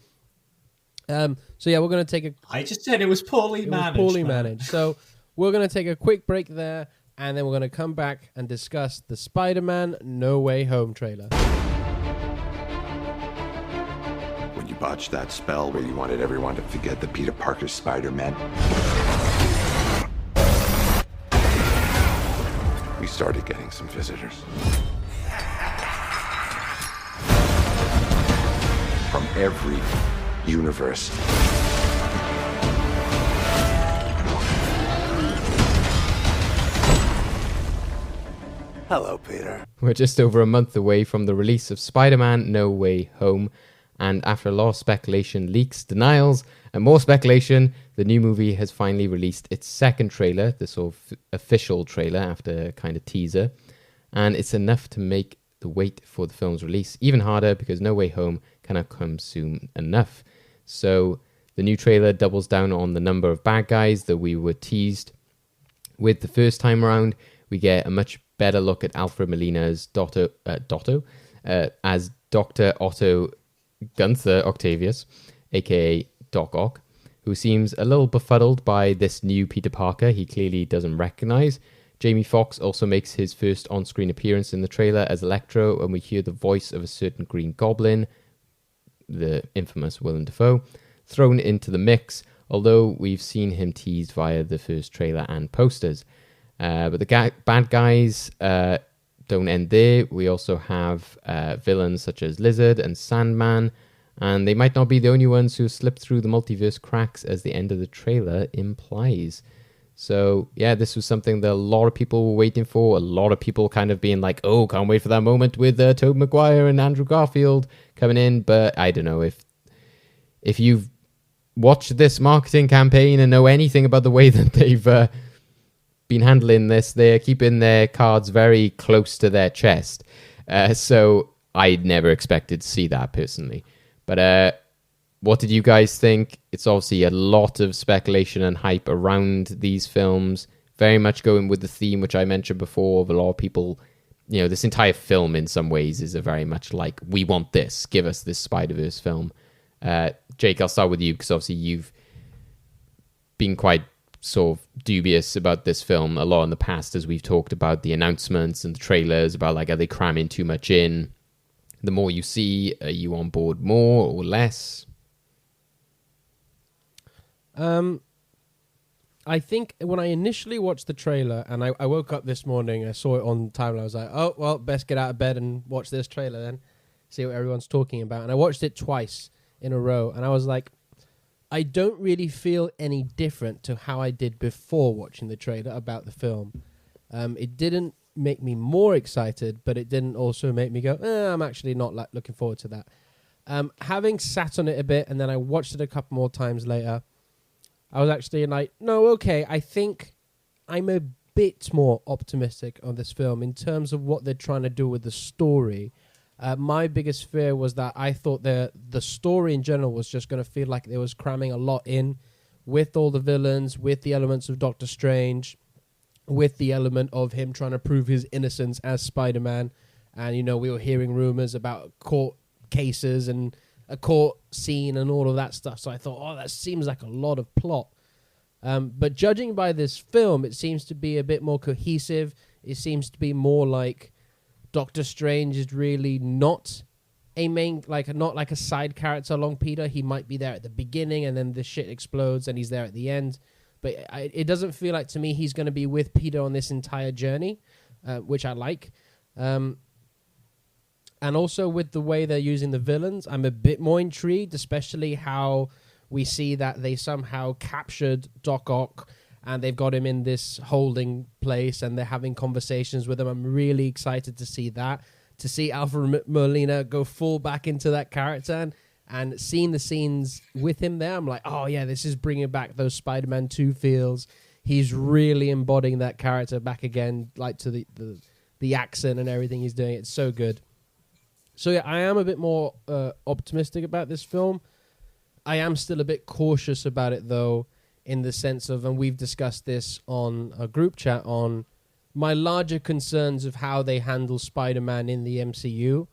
So yeah, we're gonna take I just said it was poorly managed. So we're gonna take a quick break there, and then we're gonna come back and discuss the Spider-Man No Way Home trailer. You botched that spell where you wanted everyone to forget the Peter Parker Spider-Man. We started getting some visitors. From every universe. Hello, Peter. We're just over a month away from the release of Spider-Man No Way Home. And after a lot of speculation, leaks, denials, and more speculation, the new movie has finally released its second trailer, the sort of official trailer after a kind of teaser. And it's enough to make the wait for the film's release even harder because No Way Home cannot come soon enough. So the new trailer doubles down on the number of bad guys that we were teased with the first time around. We get a much better look at Alfred Molina's as Dr. Otto Gunther Octavius, aka Doc Ock, who seems a little befuddled by this new Peter Parker he clearly doesn't recognize. Jamie Foxx also makes his first on-screen appearance in the trailer as Electro, and we hear the voice of a certain Green Goblin, the infamous Willem Dafoe, thrown into the mix, although we've seen him teased via the first trailer and posters. But the bad guys don't end there. We also have villains such as Lizard and Sandman, and they might not be the only ones who slip through the multiverse cracks as the end of the trailer implies. So yeah, this was something that a lot of people were waiting for. A lot of people kind of being like, oh, can't wait for that moment with Tobey Maguire and Andrew Garfield coming in. But I don't know, if you've watched this marketing campaign and know anything about the way that they've been handling this, they're keeping their cards very close to their chest. So I never expected to see that personally. But what did you guys think? It's obviously a lot of speculation and hype around these films. Very much going with the theme, which I mentioned before, of a lot of people this entire film in some ways is a very much like, we want this, give us this Spider-Verse film. Jake, I'll start with you, because obviously you've been quite sort of dubious about this film a lot in the past, as we've talked about the announcements and the trailers about like, are they cramming too much in? The more you see, are you on board more or less? I think when I initially watched the trailer, and I woke up this morning, I saw it on time, I was like, oh, well, best get out of bed and watch this trailer then, see what everyone's talking about. And I watched it twice in a row, and I was like, I don't really feel any different to how I did before watching the trailer about the film. It didn't make me more excited, but it didn't also make me go, I'm actually not looking forward to that. Having sat on it a bit, and then I watched it a couple more times later, I was actually like, no, okay, I think I'm a bit more optimistic on this film in terms of what they're trying to do with the story. My biggest fear was that I thought the story in general was just going to feel like it was cramming a lot in with all the villains, with the elements of Doctor Strange, with the element of him trying to prove his innocence as Spider-Man. And, we were hearing rumors about court cases and a court scene and all of that stuff. So I thought, that seems like a lot of plot. But judging by this film, it seems to be a bit more cohesive. It seems to be more like Doctor Strange is really not a main, not like a side character along Peter. He might be there at the beginning and then the shit explodes and he's there at the end. But it doesn't feel like to me he's going to be with Peter on this entire journey, which I like. And also with the way they're using the villains, I'm a bit more intrigued, especially how we see that they somehow captured Doc Ock and they've got him in this holding place and they're having conversations with him. I'm really excited to see that, to see Alfred Molina go full back into that character and seeing the scenes with him there. I'm like, oh yeah, this is bringing back those Spider-Man 2 feels. He's really embodying that character back again, like to the accent and everything he's doing. It's so good. So yeah, I am a bit more optimistic about this film. I am still a bit cautious about it though, in the sense of, and we've discussed this on a group chat, on my larger concerns of how they handle Spider-Man in the MCU,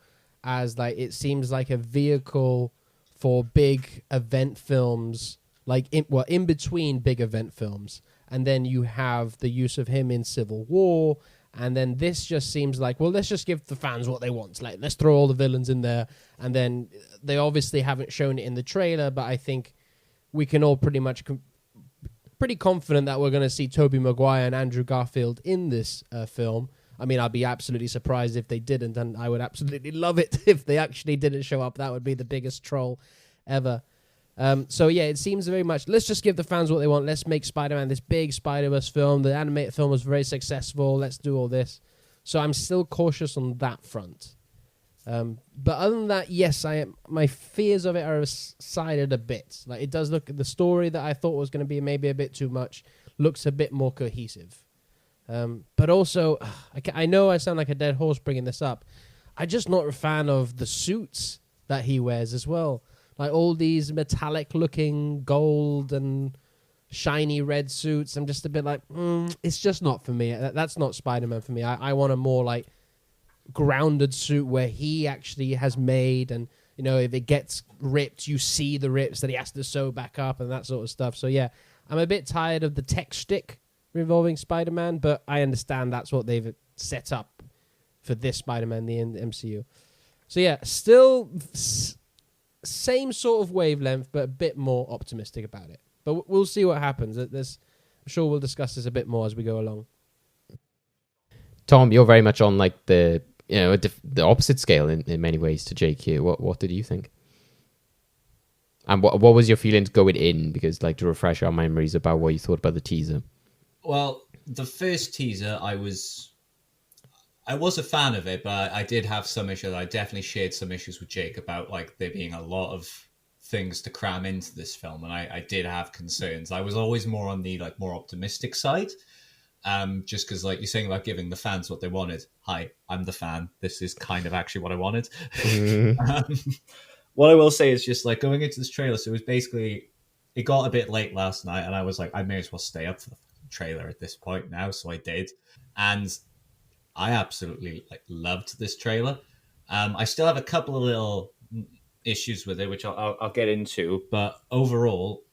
as like it seems like a vehicle for big event films, like in between big event films, and then you have the use of him in Civil War. And then this just seems like, well, let's just give the fans what they want. Like, let's throw all the villains in there. And then they obviously haven't shown it in the trailer, but I think we can all pretty much pretty confident that we're going to see Tobey Maguire and Andrew Garfield in this film. I mean, I'd be absolutely surprised if they didn't, and I would absolutely love it if they actually didn't show up. That would be the biggest troll ever. So yeah, it seems very much, let's just give the fans what they want. Let's make Spider-Man this big Spider-Verse film. The animated film was very successful. Let's do all this. So I'm still cautious on that front. But other than that, yes, my fears of it are sided a bit. Like, it does look, the story that I thought was going to be maybe a bit too much looks a bit more cohesive. But also, I know I sound like a dead horse bringing this up. I'm just not a fan of the suits that he wears as well. Like all these metallic looking gold and shiny red suits. I'm just a bit like, it's just not for me. That's not Spider-Man for me. I want a more like grounded suit where he actually has made, and if it gets ripped, you see the rips that he has to sew back up and that sort of stuff. So yeah, I'm a bit tired of the tech shtick revolving Spider-Man, but I understand that's what they've set up for this Spider-Man in the MCU. So yeah, still same sort of wavelength, but a bit more optimistic about it. But we'll see what happens. I'm sure we'll discuss this a bit more as we go along. Tom, you're very much on like the opposite scale in many ways to Jake here. What did you think? And what was your feelings going in? Because like to refresh our memories about what you thought about the teaser. Well, the first teaser, I was a fan of it, but I did have some issues. I definitely shared some issues with Jake about like there being a lot of things to cram into this film, and I did have concerns. I was always more on the like more optimistic side, just because like you're saying about giving the fans what they wanted. Hi, I'm the fan. This is kind of actually what I wanted. What I will say is just like going into this trailer. So it was basically, it got a bit late last night, and I was like, I may as well stay up for the trailer at this point now. So I did, and I absolutely loved this trailer. I still have a couple of little issues with it, which I'll get into, but overall,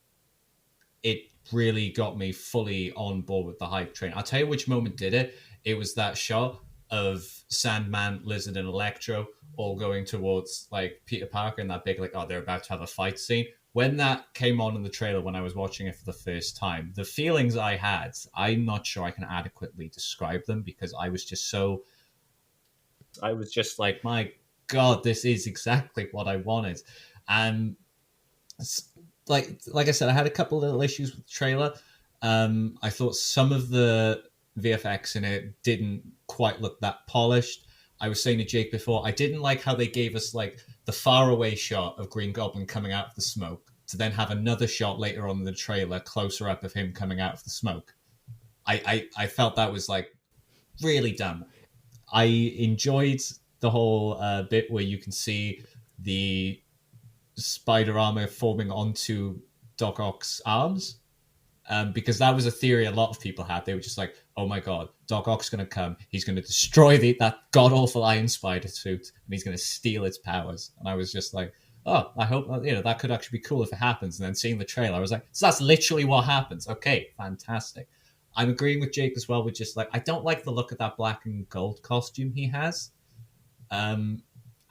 it really got me fully on board with the hype train. I'll tell you which moment did it. It was that shot of Sandman, Lizard, and Electro all going towards Peter Parker and that big they're about to have a fight scene. When that came on in the trailer, when I was watching it for the first time, the feelings I had, I'm not sure I can adequately describe them, because I was just like, my God, this is exactly what I wanted. And like I said, I had a couple of little issues with the trailer. I thought some of the VFX in it didn't quite look that polished. I was saying to Jake before, I didn't like how they gave us the faraway shot of Green Goblin coming out of the smoke to then have another shot later on in the trailer closer up of him coming out of the smoke. I felt that was really dumb. I enjoyed the whole bit where you can see the spider armor forming onto Doc Ock's arms, because that was a theory a lot of people had. They were just like, oh my God, Doc Ock's going to come. He's going to destroy that god-awful Iron Spider suit, and he's going to steal its powers. And I was just like, oh, I hope, that could actually be cool if it happens. And then seeing the trailer, I was like, so that's literally what happens. Okay, fantastic. I'm agreeing with Jake as well with just I don't like the look of that black and gold costume he has. And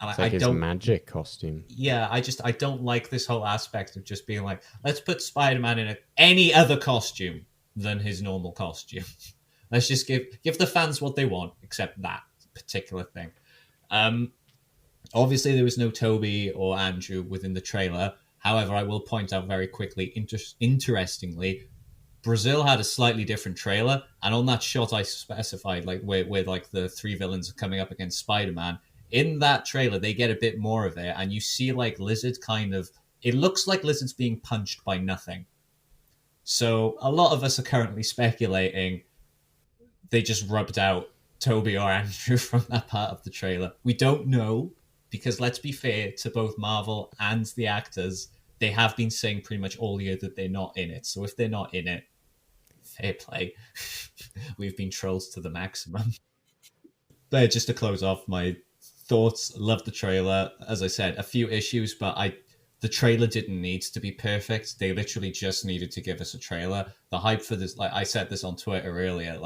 it's like his magic costume. Yeah, I don't like this whole aspect of just being let's put Spider-Man in any other costume than his normal costume. Let's just give the fans what they want, except that particular thing. Obviously, there was no Toby or Andrew within the trailer. However, I will point out very quickly, interestingly, Brazil had a slightly different trailer, and on that shot I specified, where the three villains are coming up against Spider-Man, in that trailer they get a bit more of it, and you see Lizard it looks like Lizard's being punched by nothing. So a lot of us are currently speculating they just rubbed out Toby or Andrew from that part of the trailer. We don't know, because let's be fair to both Marvel and the actors, they have been saying pretty much all year that they're not in it. So if they're not in it, fair play. We've been trolls to the maximum. But just to close off my thoughts, love the trailer. As I said, a few issues, but the trailer didn't need to be perfect. They literally just needed to give us a trailer. The hype for this, I said this on Twitter earlier,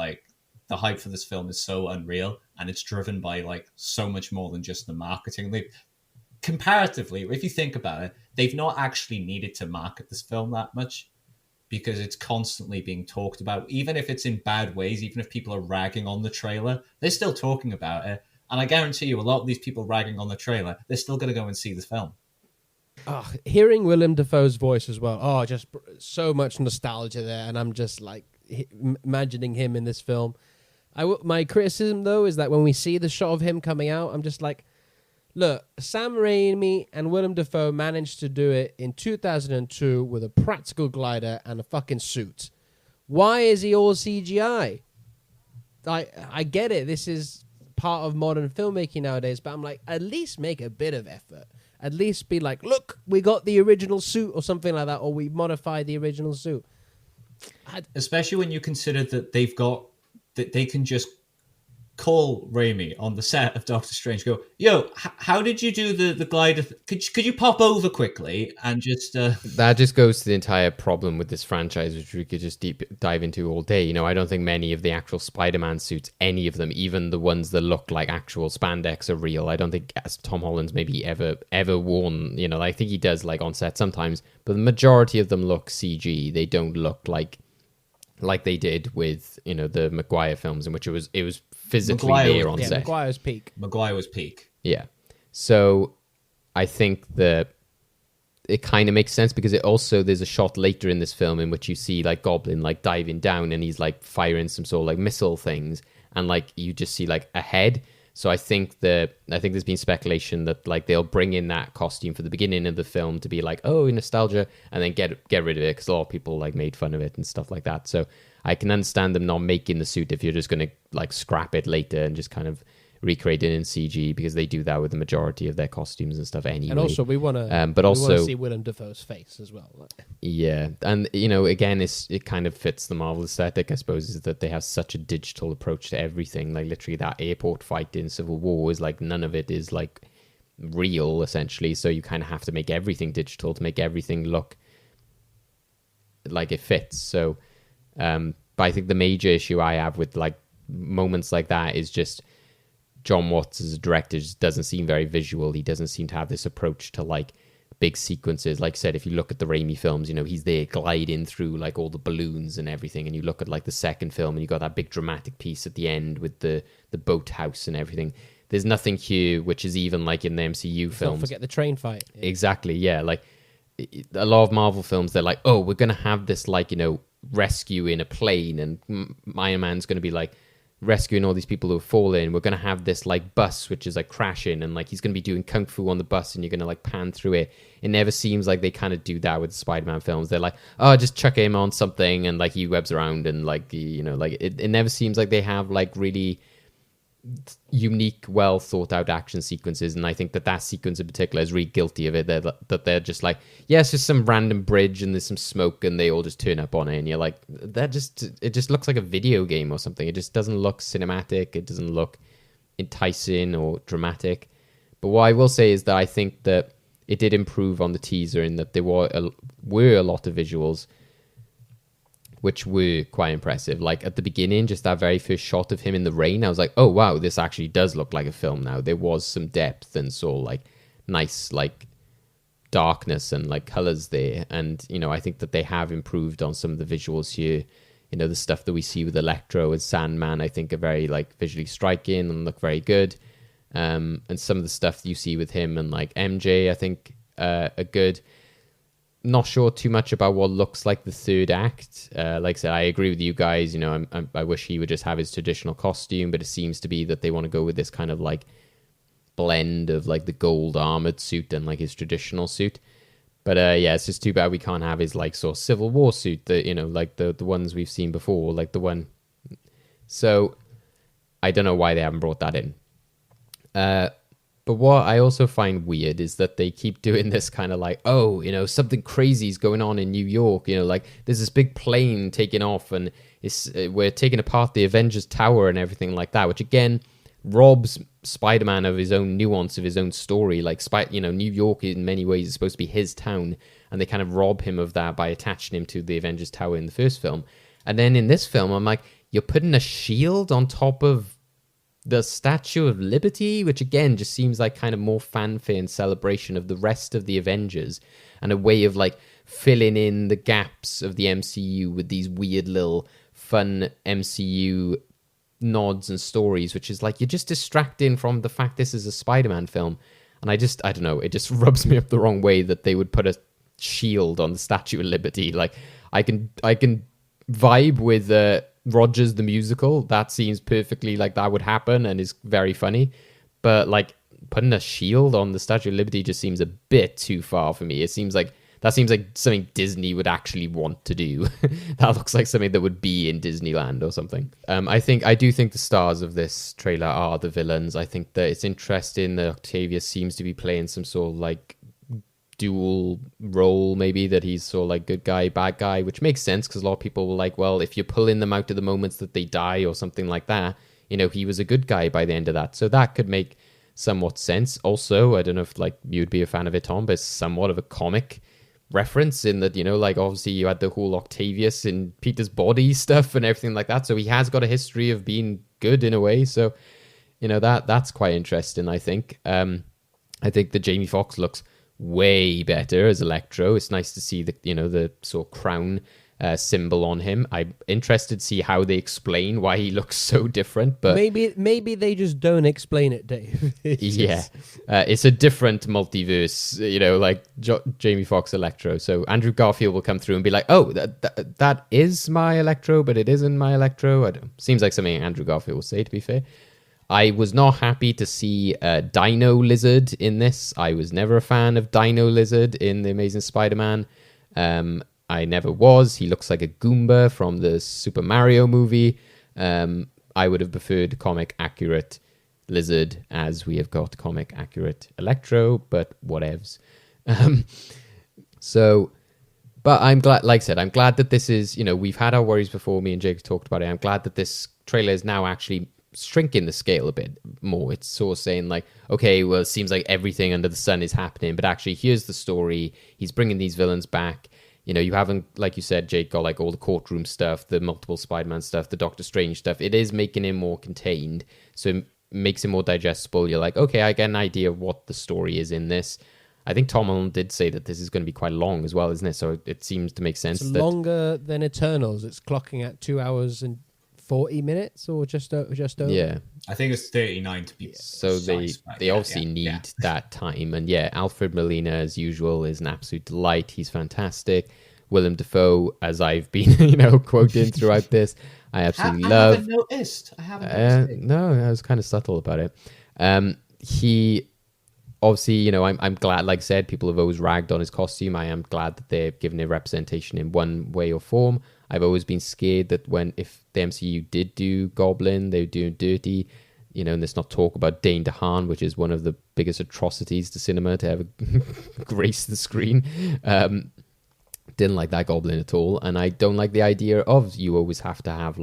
the hype for this film is so unreal, and it's driven by so much more than just the marketing. Comparatively, if you think about it, they've not actually needed to market this film that much, because it's constantly being talked about. Even if it's in bad ways, even if people are ragging on the trailer, they're still talking about it. And I guarantee you, a lot of these people ragging on the trailer, they're still going to go and see the film. Oh, hearing Willem Dafoe's voice as well. Just so much nostalgia there, and I'm just imagining him in this film. My criticism, though, is that when we see the shot of him coming out, I'm just look, Sam Raimi and Willem Dafoe managed to do it in 2002 with a practical glider and a fucking suit. Why is he all CGI? I get it. This is part of modern filmmaking nowadays, but I'm at least make a bit of effort. At least be look, we got the original suit or something like that, or we modified the original suit. Especially when you consider that they can just call Raimi on the set of Doctor Strange, go, yo, how did you do the glider? Could you pop over quickly and just... That just goes to the entire problem with this franchise, which we could just deep dive into all day. I don't think many of the actual Spider-Man suits, any of them, even the ones that look like actual spandex, are real. I don't think Tom Holland's maybe ever worn, I think he does on set sometimes, but the majority of them look CG. They don't look like they did with the Maguire films, in which it was physically there on set. Maguire was peak. Yeah. So I think that it kind of makes sense, because it also, there's a shot later in this film in which you see Goblin diving down, and he's firing some sort of missile things, and you just see a head. So I think there's been speculation that they'll bring in that costume for the beginning of the film to be oh, nostalgia, and then get rid of it, because a lot of people made fun of it and stuff like that. So I can understand them not making the suit if you're just going to scrap it later and just kind of recreated in CG, because they do that with the majority of their costumes and stuff anyway. And also, we want to, but also see Willem Dafoe's face as well. Yeah, and again, it kind of fits the Marvel aesthetic, I suppose, is that they have such a digital approach to everything. Like literally, that airport fight in Civil War is like none of it is like real, essentially. So you kind of have to make everything digital to make everything look like it fits. So, but I think the major issue I have with like moments like that is just John Watts as a director just doesn't seem very visual. He doesn't seem to have this approach to like big sequences. Like I said, if you look at the Raimi films, he's there gliding through like all the balloons and everything, and you look at like the second film and you got that big dramatic piece at the end with the boathouse and everything. There's nothing here which is even like in the MCU films. Don't forget the train fight. Exactly, yeah. Like a lot of Marvel films, they're like, oh, we're going to have this like, rescue in a plane, and Iron Man's going to be like rescuing all these people who have fallen. We're going to have this like bus which is like crashing, and like he's going to be doing kung fu on the bus, and you're going to like pan through it. It never seems like they kind of do that with the Spider-Man films. They're like, oh, just chuck him on something and like he webs around, and like like it never seems like they have like really unique, well thought out action sequences. And I think that sequence in particular is really guilty of it. They're just like, yeah, it's just some random bridge and there's some smoke and they all just turn up on it, and you're like, it just looks like a video game or something. It just doesn't look cinematic. It doesn't look enticing or dramatic. But what I will say is that I think that it did improve on the teaser in that there were a lot of visuals which were quite impressive. Like at the beginning, just that very first shot of him in the rain, I was like, oh wow, this actually does look like a film now. There was some depth and so like nice like darkness and like colors there. And I think that they have improved on some of the visuals here. The stuff that we see with Electro and Sandman, I think are very like visually striking and look very good. And some of the stuff that you see with him and like MJ, I think are good. Not sure too much about what looks like the third act. Like I said, I agree with you guys. I wish he would just have his traditional costume, but it seems to be that they want to go with this kind of like blend of like the gold armored suit and like his traditional suit. But yeah, it's just too bad we can't have his like sort of Civil War suit that like the ones we've seen before, like the one. So I don't know why they haven't brought that in. But what I also find weird is that they keep doing this kind of like, oh, something crazy is going on in New York. Like there's this big plane taking off and we're taking apart the Avengers Tower and everything like that, which again robs Spider-Man of his own nuance, of his own story. Like, New York in many ways is supposed to be his town, and they kind of rob him of that by attaching him to the Avengers Tower in the first film. And then in this film, I'm like, you're putting a shield on top of the Statue of Liberty, which again just seems like kind of more fanfare and celebration of the rest of the Avengers, and a way of like filling in the gaps of the MCU with these weird little fun MCU nods and stories, which is like, you're just distracting from the fact this is a Spider-Man film. And I don't know, it just rubs me up the wrong way that they would put a shield on the Statue of Liberty. Like I can vibe with Rogers the musical. That seems perfectly like that would happen and is very funny, but like putting a shield on the Statue of Liberty just seems a bit too far for me. That seems like something Disney would actually want to do. That looks like something that would be in Disneyland or something. I do think the stars of this trailer are the villains. I think that it's interesting that Octavius seems to be playing some sort of like dual role, maybe, that he's sort of like good guy, bad guy, which makes sense because a lot of people were like, well, if you're pulling them out of the moments that they die or something like that, he was a good guy by the end of that. So that could make somewhat sense. Also, I don't know if like you'd be a fan of it, Tom, but it's somewhat of a comic reference in that, like obviously you had the whole Octavius in Peter's body stuff and everything like that. So he has got a history of being good in a way. So, that's quite interesting, I think. I think that Jamie Foxx looks way better as Electro. It's nice to see the sort of crown symbol on him. I'm interested to see how they explain why he looks so different, but maybe they just don't explain it, Dave. It's a different multiverse, like Jamie Foxx Electro. So Andrew Garfield will come through and be like, oh, that is my Electro, but it isn't my Electro. Seems like something Andrew Garfield will say, to be fair. I was not happy to see Dino Lizard in this. I was never a fan of Dino Lizard in The Amazing Spider-Man. I never was. He looks like a Goomba from the Super Mario movie. I would have preferred comic accurate Lizard, as we have got comic accurate Electro, but whatevs. But I'm glad, like I said, I'm glad that this is, we've had our worries before, me and Jake talked about it. I'm glad that this trailer is now actually shrinking the scale a bit more. It's sort of saying like, okay, well, it seems like everything under the sun is happening, but actually here's the story. He's bringing these villains back. You haven't, like you said, Jake, got like all the courtroom stuff, the multiple Spider-Man stuff, the Doctor Strange stuff. It is making him more contained, so it makes it more digestible. You're like, okay, I get an idea of what the story is in this. I think Tom Holland did say that this is going to be quite long as well, isn't it? So it seems to make sense. It's longer than Eternals. It's clocking at 2 hours and 40 minutes or just over. Yeah. I think it's 39 to be so precise, they obviously need that time. And yeah, Alfred Molina, as usual, is an absolute delight. He's fantastic. Willem Dafoe, as I've been, quoting throughout this, I absolutely love. I haven't noticed. No, I was kind of subtle about it. He... Obviously, I'm glad, like I said, people have always ragged on his costume. I am glad that they've given it representation in one way or form. I've always been scared that if the MCU did do Goblin, they would do him dirty. And there's not talk about Dane DeHaan, which is one of the biggest atrocities to cinema to ever grace the screen. Didn't like that Goblin at all. And I don't like the idea of you always have to have,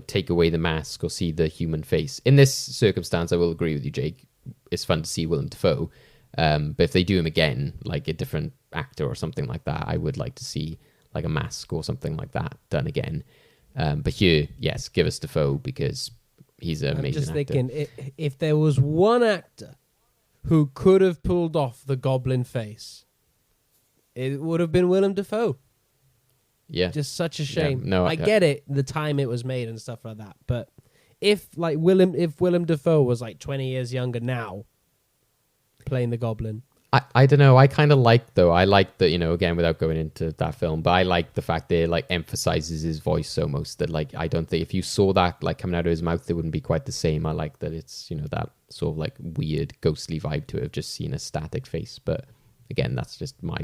take away the mask or see the human face. In this circumstance, I will agree with you, Jake. It's fun to see Willem Dafoe. But if they do him again, like a different actor or something like that, I would like to see like a mask or something like that done again. But here, yes, give us Dafoe because he's an amazing actor. I'm just thinking, if there was one actor who could have pulled off the Goblin face, it would have been Willem Dafoe. Yeah. Just such a shame. Yeah, no, I get it, the time it was made and stuff like that, but if Willem Dafoe was like 20 years younger now, playing the Goblin, I don't know. I kind of like that, again, without going into that film, but I like the fact that it like emphasizes his voice so much that like I don't think if you saw that like coming out of his mouth, it wouldn't be quite the same. I like that it's that sort of like weird ghostly vibe to it of just seeing a static face. But again, that's just my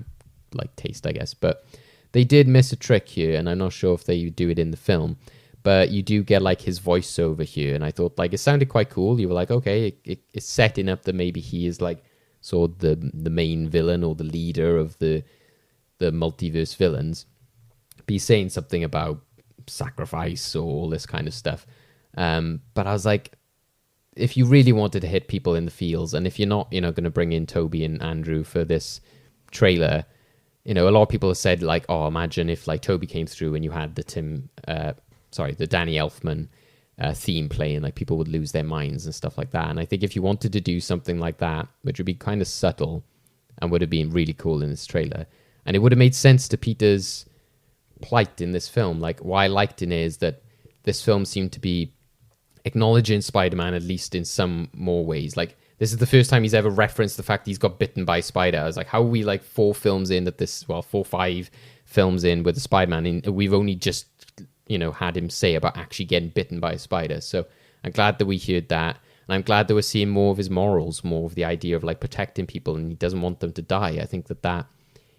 like taste, I guess. But they did miss a trick here, and I'm not sure if they do it in the film. But you do get like his voiceover here, and I thought like it sounded quite cool. You were like, okay, it's setting up that maybe he is like sort of the main villain or the leader of the multiverse villains. But he's saying something about sacrifice or all this kind of stuff. But I was like, if you really wanted to hit people in the feels, and if you're not, going to bring in Toby and Andrew for this trailer, a lot of people have said like, oh, imagine if like Toby came through and you had the Danny Elfman theme playing, like people would lose their minds and stuff like that. And I think if you wanted to do something like that, which would be kind of subtle and would have been really cool in this trailer, and it would have made sense to Peter's plight in this film. Like what I liked in it is that this film seemed to be acknowledging Spider-Man, at least in some more ways. Like this is the first time he's ever referenced the fact he's got bitten by a spider. I was like, how are we like 4 or 5 films in with the Spider-Man, and we've only just had him say about actually getting bitten by a spider. So I'm glad that we heard that. And I'm glad that we're seeing more of his morals, more of the idea of like protecting people, and he doesn't want them to die. I think that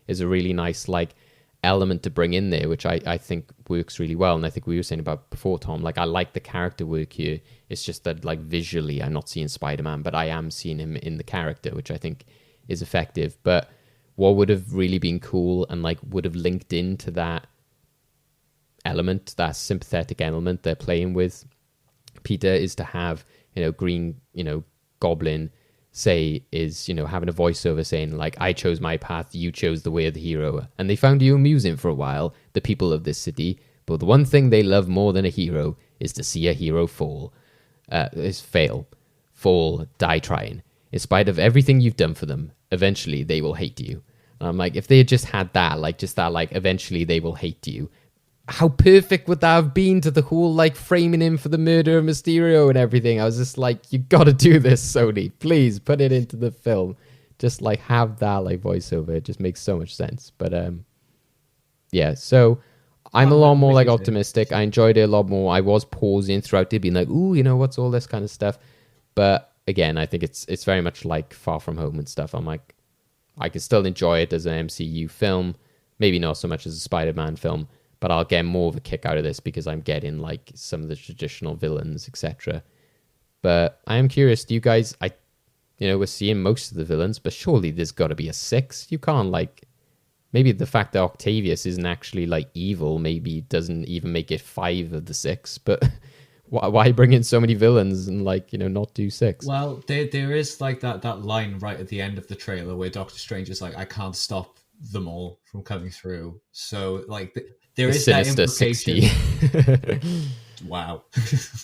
is a really nice like element to bring in there, which I think works really well. And I think we were saying about before, Tom, like I like the character work here. It's just that like visually I'm not seeing Spider-Man, but I am seeing him in the character, which I think is effective. But what would have really been cool and like would have linked into that element, that sympathetic element they're playing with Peter, is to have Green Goblin is having a voiceover saying like, I chose my path, you chose the way of the hero, and they found you amusing for a while, the people of this city, but the one thing they love more than a hero is to see a hero fall, die trying. In spite of everything you've done for them, eventually they will hate you. And I'm like, if they had just had that, eventually they will hate you, how perfect would that have been to the whole like framing him for the murder of Mysterio and everything? I was just like, you gotta do this, Sony, please put it into the film. Just like have that like voiceover. It just makes so much sense. But yeah, so I'm a lot more like optimistic. I enjoyed it a lot more. I was pausing throughout it, being like, ooh, what's all this kind of stuff. But again, I think it's very much like Far From Home and stuff. I'm like, I can still enjoy it as an MCU film, maybe not so much as a Spider-Man film, but I'll get more of a kick out of this because I'm getting like some of the traditional villains, etc. But I am curious, do you guys, we're seeing most of the villains, but surely there's got to be a 6. You can't, maybe the fact that Octavius isn't actually, evil maybe doesn't even make it 5 of the 6, but why bring in so many villains and, not do 6? Well, there is, that line right at the end of the trailer where Doctor Strange is like, I can't stop them all from coming through. So, there is that implication. 60. Wow,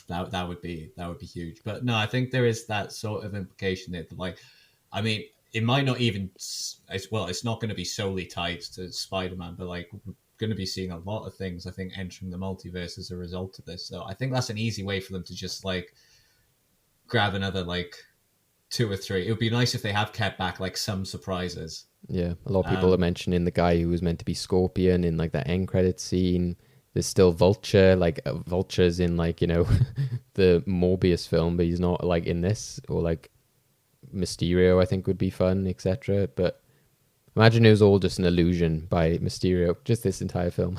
that would be huge. But no, I think there is that sort of implication that, it might not even. It's not going to be solely tied to Spider-Man, but we're going to be seeing a lot of things. I think entering the multiverse as a result of this. So I think that's an easy way for them to just grab another 2 or 3. It would be nice if they have kept back some surprises. Yeah, a lot of people are mentioning the guy who was meant to be Scorpion in that end credit scene. There's still Vulture, Vulture's in the Morbius film, but he's not in this, or Mysterio I think would be fun, etc. But imagine it was all just an illusion by Mysterio, just this entire film.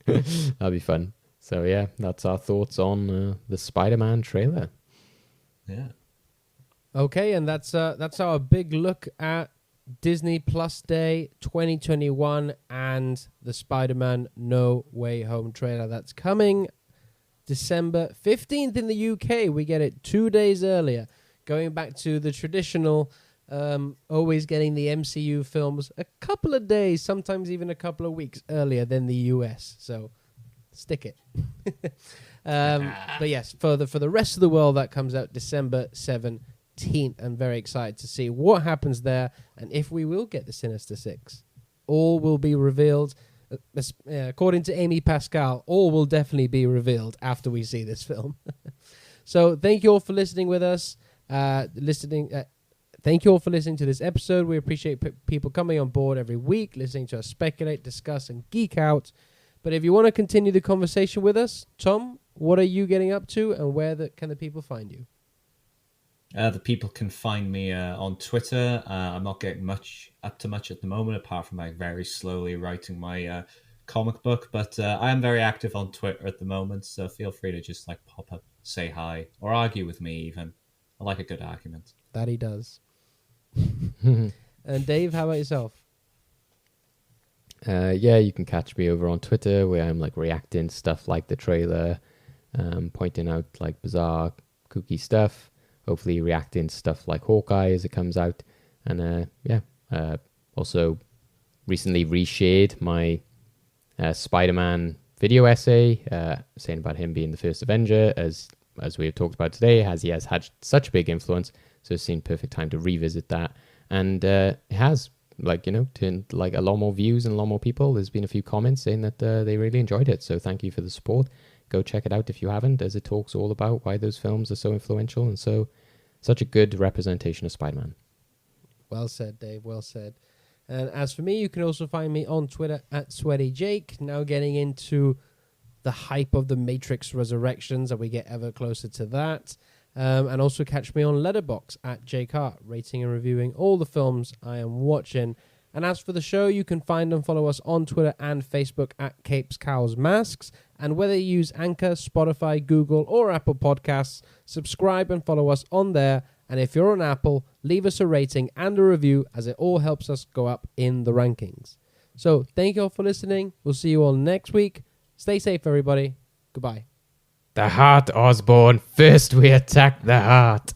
That'd be fun. So yeah, that's our thoughts on the Spider-Man trailer. Yeah. Okay, and that's our big look at Disney Plus Day 2021 and the Spider-Man No Way Home trailer that's coming December 15th in the UK. We get it 2 days earlier. Going back to the traditional, always getting the MCU films a couple of days, sometimes even a couple of weeks earlier than the US. So stick it. But yes, for the rest of the world, that comes out December 17th. I'm very excited to see what happens there and if we will get the Sinister Six. All will be revealed. According to Amy Pascal, all will definitely be revealed after we see this film. So thank you all for listening with us. Thank you all for listening to this episode. We appreciate people coming on board every week, listening to us speculate, discuss, and geek out. But if you want to continue the conversation with us, Tom, what are you getting up to, and where can the people find you? The people can find me on Twitter. I'm not getting up to much at the moment, apart from very slowly writing my comic book. But I am very active on Twitter at the moment, so feel free to just pop up, say hi, or argue with me even. I like a good argument. That he does. And Dave, how about yourself? Yeah, you can catch me over on Twitter where I'm reacting to stuff like the trailer, pointing out bizarre, kooky stuff. Hopefully reacting to stuff like Hawkeye as it comes out. And also recently reshared my Spider-Man video essay saying about him being the first Avenger, as we have talked about today, as he has had such a big influence. So it seemed perfect time to revisit that. And it has, turned a lot more views and a lot more people. There's been a few comments saying that they really enjoyed it. So thank you for the support. Go check it out if you haven't, as it talks all about why those films are so influential and such a good representation of Spider-Man. Well said, Dave. Well said. And as for me, you can also find me on Twitter at SweatyJake. Now getting into the hype of the Matrix Resurrections, and we get ever closer to that. And also catch me on Letterboxd at Jake Hart, rating and reviewing all the films I am watching. And as for the show, you can find and follow us on Twitter and Facebook at Cowls Masks. And whether you use Anchor, Spotify, Google, or Apple Podcasts, subscribe and follow us on there. And if you're on Apple, leave us a rating and a review, as it all helps us go up in the rankings. So thank you all for listening. We'll see you all next week. Stay safe, everybody. Goodbye. The heart, Osborn. First we attack the heart.